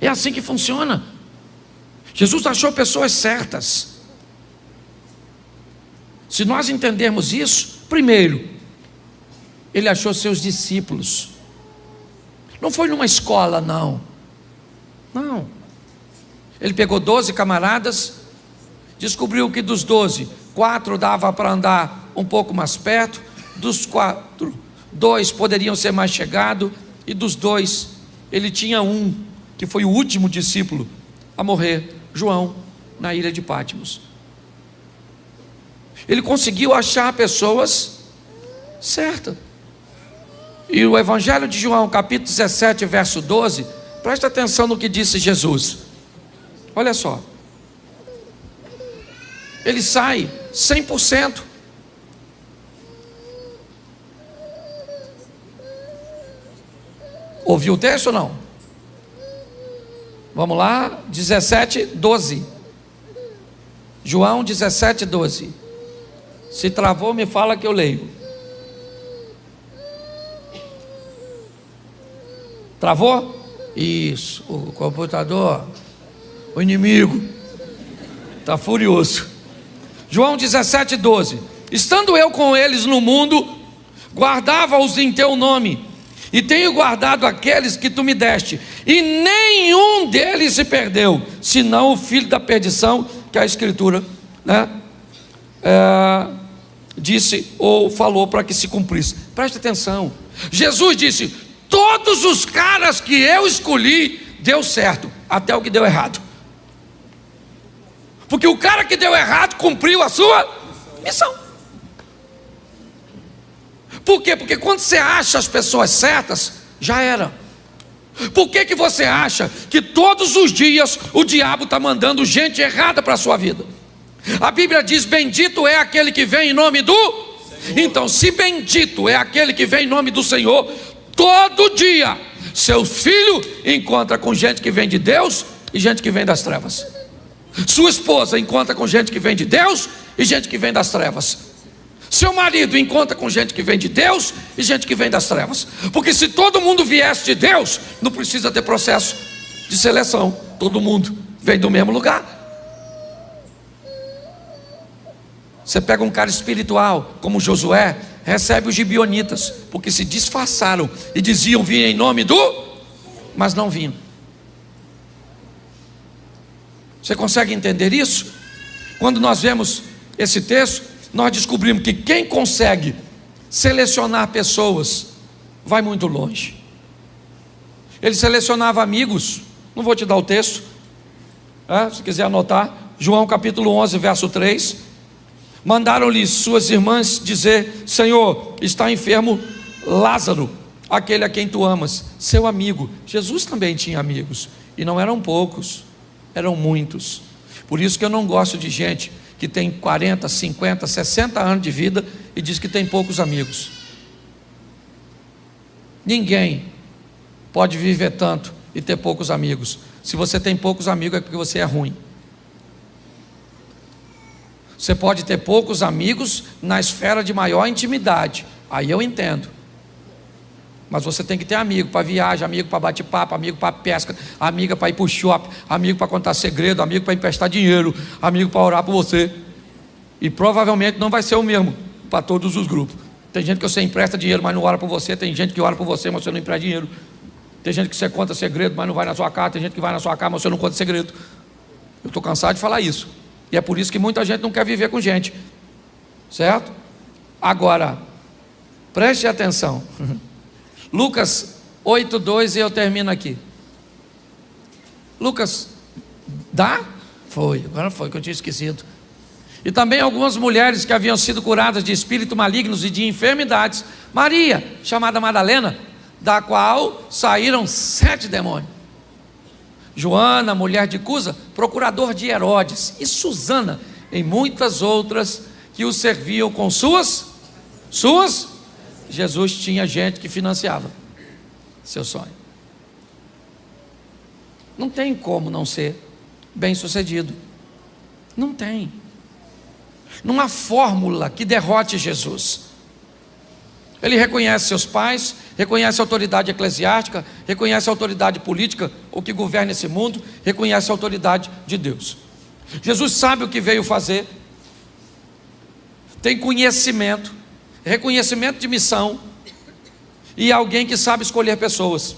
É assim que funciona. Jesus achou pessoas certas. Se nós entendermos isso, primeiro, ele achou seus discípulos. Não foi numa escola, não. Não. Ele pegou 12 camaradas, descobriu que dos 12, 4 dava para andar um pouco mais perto, dos 4, 2 poderiam ser mais chegados, e dos 2, ele tinha um, que foi o último discípulo a morrer, João, na ilha de Patmos. Ele conseguiu achar pessoas certas. E o Evangelho de João, capítulo 17, verso 12, presta atenção no que disse Jesus. Olha só. Ele sai 100%. Ouviu o texto ou não? Vamos lá, 17, 12. João 17, 12. Se travou, me fala que eu leio. Travou? Isso, o computador, o inimigo está furioso. João 17:12. Estando eu com eles no mundo, guardava-os em teu nome, e tenho guardado aqueles que tu me deste, e nenhum deles se perdeu, senão o filho da perdição, que a Escritura, disse ou falou para que se cumprisse. Preste atenção, Jesus disse: todos os caras que eu escolhi deu certo, até o que deu errado. Porque o cara que deu errado cumpriu a sua missão. Por quê? Porque quando você acha as pessoas certas, já era. Por que você acha que todos os dias o diabo está mandando gente errada para a sua vida? A Bíblia diz: bendito é aquele que vem em nome do Senhor. Então, se bendito é aquele que vem em nome do Senhor, todo dia seu filho encontra com gente que vem de Deus e gente que vem das trevas. Sua esposa encontra com gente que vem de Deus e gente que vem das trevas. Seu marido encontra com gente que vem de Deus e gente que vem das trevas. Porque se todo mundo viesse de Deus, não precisa ter processo de seleção. Todo mundo vem do mesmo lugar. Você pega um cara espiritual como Josué, recebe os gibeonitas, porque se disfarçaram e diziam vir em nome do, mas não vinham. Você consegue entender isso? Quando nós vemos esse texto, nós descobrimos que quem consegue selecionar pessoas vai muito longe. Ele selecionava amigos. Não vou te dar o texto, se quiser anotar. João capítulo 11 verso 3. Mandaram-lhe suas irmãs dizer: Senhor, está enfermo Lázaro, aquele a quem tu amas, seu amigo. Jesus também tinha amigos, e não eram poucos, eram muitos. Por isso que eu não gosto de gente que tem 40, 50, 60 anos de vida e diz que tem poucos amigos. Ninguém pode viver tanto e ter poucos amigos. Se você tem poucos amigos é porque você é ruim. Você pode ter poucos amigos na esfera de maior intimidade, aí eu entendo. Mas você tem que ter amigo para viagem, amigo para bate-papo, amigo para pesca, amiga para ir para o shopping, amigo para contar segredo, amigo para emprestar dinheiro, amigo para orar por você. E provavelmente não vai ser o mesmo para todos os grupos. Tem gente que você empresta dinheiro, mas não ora por você. Tem gente que ora por você, mas você não empresta dinheiro. Tem gente que você conta segredo, mas não vai na sua casa. Tem gente que vai na sua casa, mas você não conta segredo. Eu estou cansado de falar isso. E é por isso que muita gente não quer viver com gente. Certo? Agora, preste atenção. Lucas 8:2, e eu termino aqui. Lucas, dá? Foi, agora foi, que eu tinha esquecido. E também algumas mulheres que haviam sido curadas de espíritos malignos e de enfermidades. Maria, chamada Madalena, da qual saíram 7 demônios. Joana, mulher de Cusa, procurador de Herodes. E Susana, e muitas outras que o serviam com suas. Jesus tinha gente que financiava seu sonho. Não tem como não ser bem sucedido. Não tem. Não há fórmula que derrote Jesus. Ele reconhece seus pais, reconhece a autoridade eclesiástica, reconhece a autoridade política, o que governa esse mundo, reconhece a autoridade de Deus. Jesus sabe o que veio fazer, tem conhecimento, reconhecimento de missão, e alguém que sabe escolher pessoas.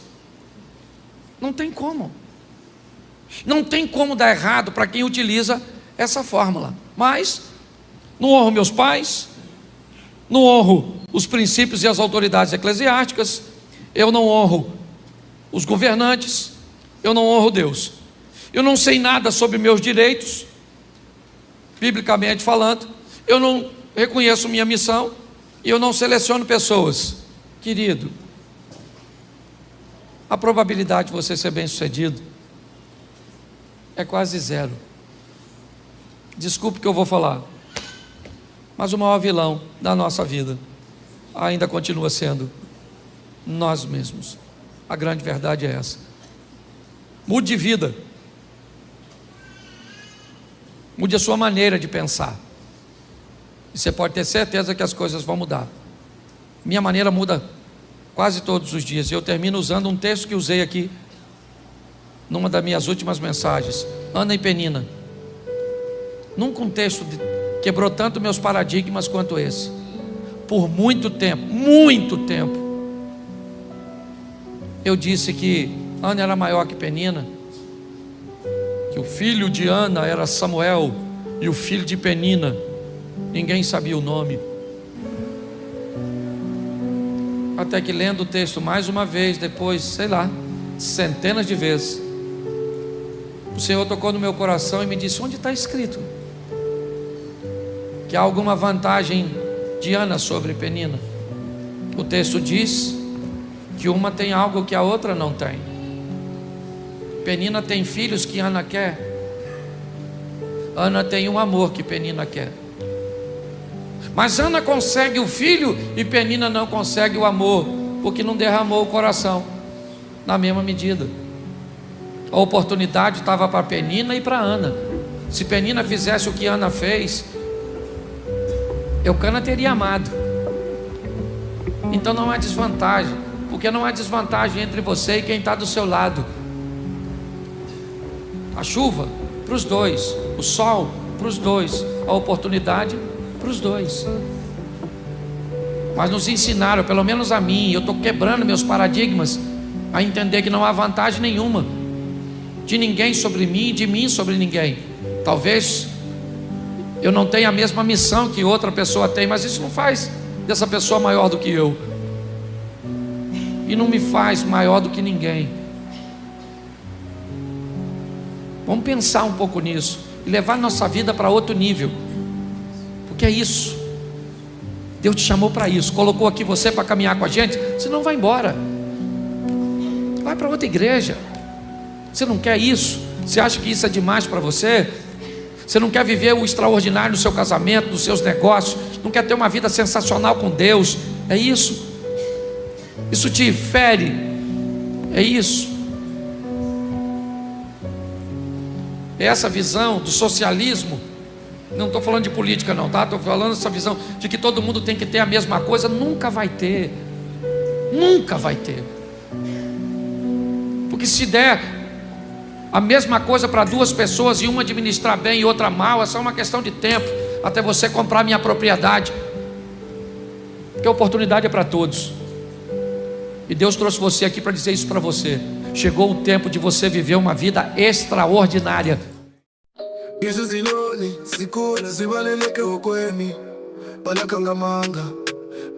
Não tem como. Não tem como dar errado para quem utiliza essa fórmula. Mas não honro meus pais, não honro os princípios e as autoridades eclesiásticas, eu não honro os governantes, eu não honro Deus. Eu não sei nada sobre meus direitos, biblicamente falando, eu não reconheço minha missão e eu não seleciono pessoas. Querido, a probabilidade de você ser bem sucedido é quase zero. Desculpe o que eu vou falar, mas o maior vilão da nossa vida ainda continua sendo nós mesmos. A grande verdade é essa. Mude de vida, mude a sua maneira de pensar, e você pode ter certeza que as coisas vão mudar. Minha maneira muda quase todos os dias, e eu termino usando um texto que usei aqui numa das minhas últimas mensagens, Ana e Penina. Nunca um texto quebrou tanto meus paradigmas quanto esse. Por muito tempo, eu disse que Ana era maior que Penina, que o filho de Ana era Samuel e o filho de Penina, ninguém sabia o nome. Até que, lendo o texto mais uma vez, depois, sei lá, centenas de vezes, o Senhor tocou no meu coração e me disse: onde está escrito que há alguma vantagem de Ana sobre Penina? O texto diz que uma tem algo que a outra não tem. Penina tem filhos que Ana quer. Ana tem um amor que Penina quer. Mas Ana consegue o filho e Penina não consegue o amor, porque não derramou o coração na mesma medida. A oportunidade estava para Penina e para Ana. Se Penina fizesse o que Ana fez, Eucana teria amado. Então não há desvantagem, porque não há desvantagem entre você e quem está do seu lado. A chuva para os dois, o sol para os dois, a oportunidade para os dois. Mas nos ensinaram, pelo menos a mim, eu estou quebrando meus paradigmas, a entender que não há vantagem nenhuma de ninguém sobre mim e de mim sobre ninguém. Talvez eu não tenha a mesma missão que outra pessoa tem, mas isso não faz dessa pessoa maior do que eu, e não me faz maior do que ninguém. Vamos pensar um pouco nisso e levar nossa vida para outro nível, porque é isso. Deus te chamou para isso, colocou aqui você para caminhar com a gente. Você não vai embora, vai para outra igreja. Você não quer isso? Você acha que isso é demais para você? Você não quer viver o extraordinário no seu casamento, nos seus negócios? Não quer ter uma vida sensacional com Deus? É isso? Isso te fere? É isso? É essa visão do socialismo? Não estou falando de política não, tá? Estou falando dessa visão de que todo mundo tem que ter a mesma coisa. Nunca vai ter. Nunca vai ter. Porque se der a mesma coisa para duas pessoas e uma administrar bem e outra mal, é só uma questão de tempo até você comprar minha propriedade. Porque a oportunidade é para todos. E Deus trouxe você aqui para dizer isso para você. Chegou o tempo de você viver uma vida extraordinária.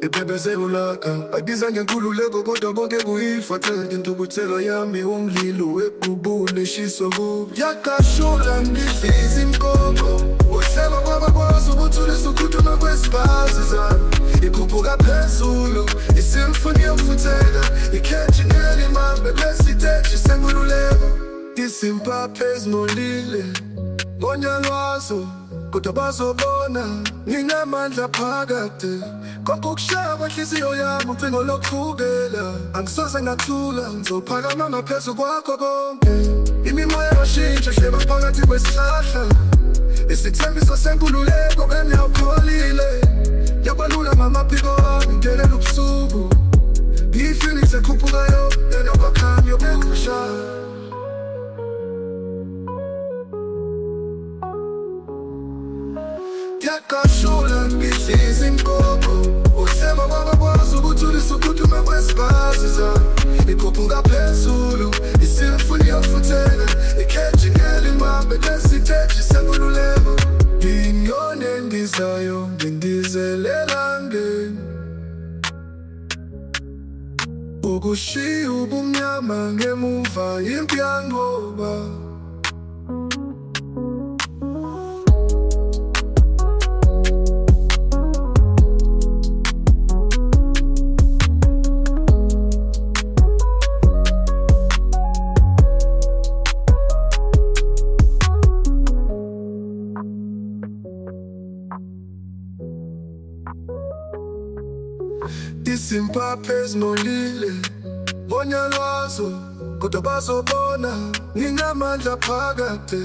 Ibebezebulaka abiza ngenkululeko kodwa bonke kuyifathele intukuthelo yami umlilo webhubule shiso kubi yakashula ngidliza inkoko uhleba kwabakwazi ukuthulisa ukhuthuma kwesibazi zami ikhuphuka phezulu isimfoni yokufutheka ikhethi ngelimambe lesiteji senkululeko isimpaphe ezimolile ngonyalwazo kodwa bazobona nginamandla phakade konke ukushaya kwenhliziyo yami ucingo lokuvukela angisoze ngathula ngizophakama ngaphezu kwakho konke imimoya yashintsha hleba phakathi kwesihlahla isithembiso senkululeko kanyawupholile yabalula ngamaphiko wami ngelela ubusuku ngiyifini sekhuphukayo enokwakhami yokushaya yakashula ngidliza inkoko uhleba kwabakwazi ukuthulisa ukhuthuma kwesibazi zami ikhuphuka phezulu isimfuni yokufutheka ikhethi ngelimambe lesiteji senkululeko inyoni endizayo ngindizela ngeni ukushiya ubumnyama ngemuva impi yangoba isimpaphe ezimolile ngonyalwazo kodwa bazobona nginamandla phakade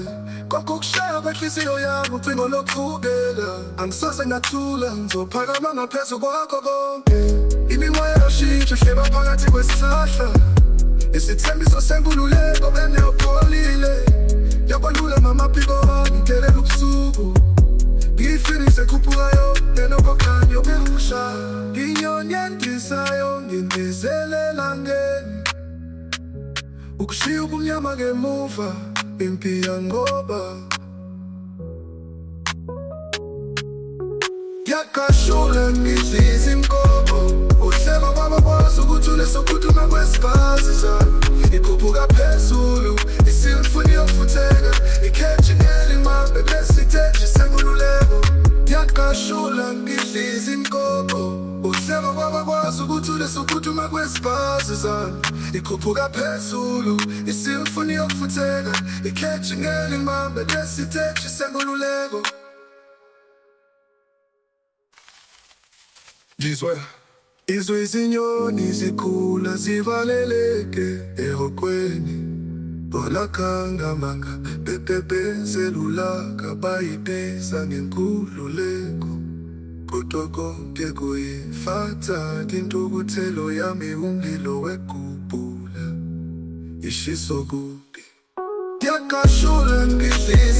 konke ukushaya kwenhliziyo yami ucingo lokuvukela angisoze ngathula ngizophakama ngaphezu kwakho konke imimoya yashintsha hleba phakathi kwesihlahla isithembiso senkululeko eneyophola ngemuva impi yangoba. Yakashula ngidliza inkomo, uhleba babakwazi ukuthi unesokuthuma kwesipazi zami. Ikhuphuka phezulu, isimfuni yokufutheka, ikhethi ngelimambe besiteji sengululeko. Yakashula ngidliza inkomo, uhleba babakwazi ukuthi unesokuthuma kwesipazi zami. Ikhuphuka phezulu, isimfuni yokufutheka, ikhethi ngelimambe besiteji sengululeko. Izwe izinyoni zikhula zivaleleke ehokweni, bolakhanga manga bepepezelulaka bayibheza ngenkululeko. Kodwa konke kuyifatha intukuthelo yami umlilo wekhuphula ishiso kubi. Yakashula ngidliza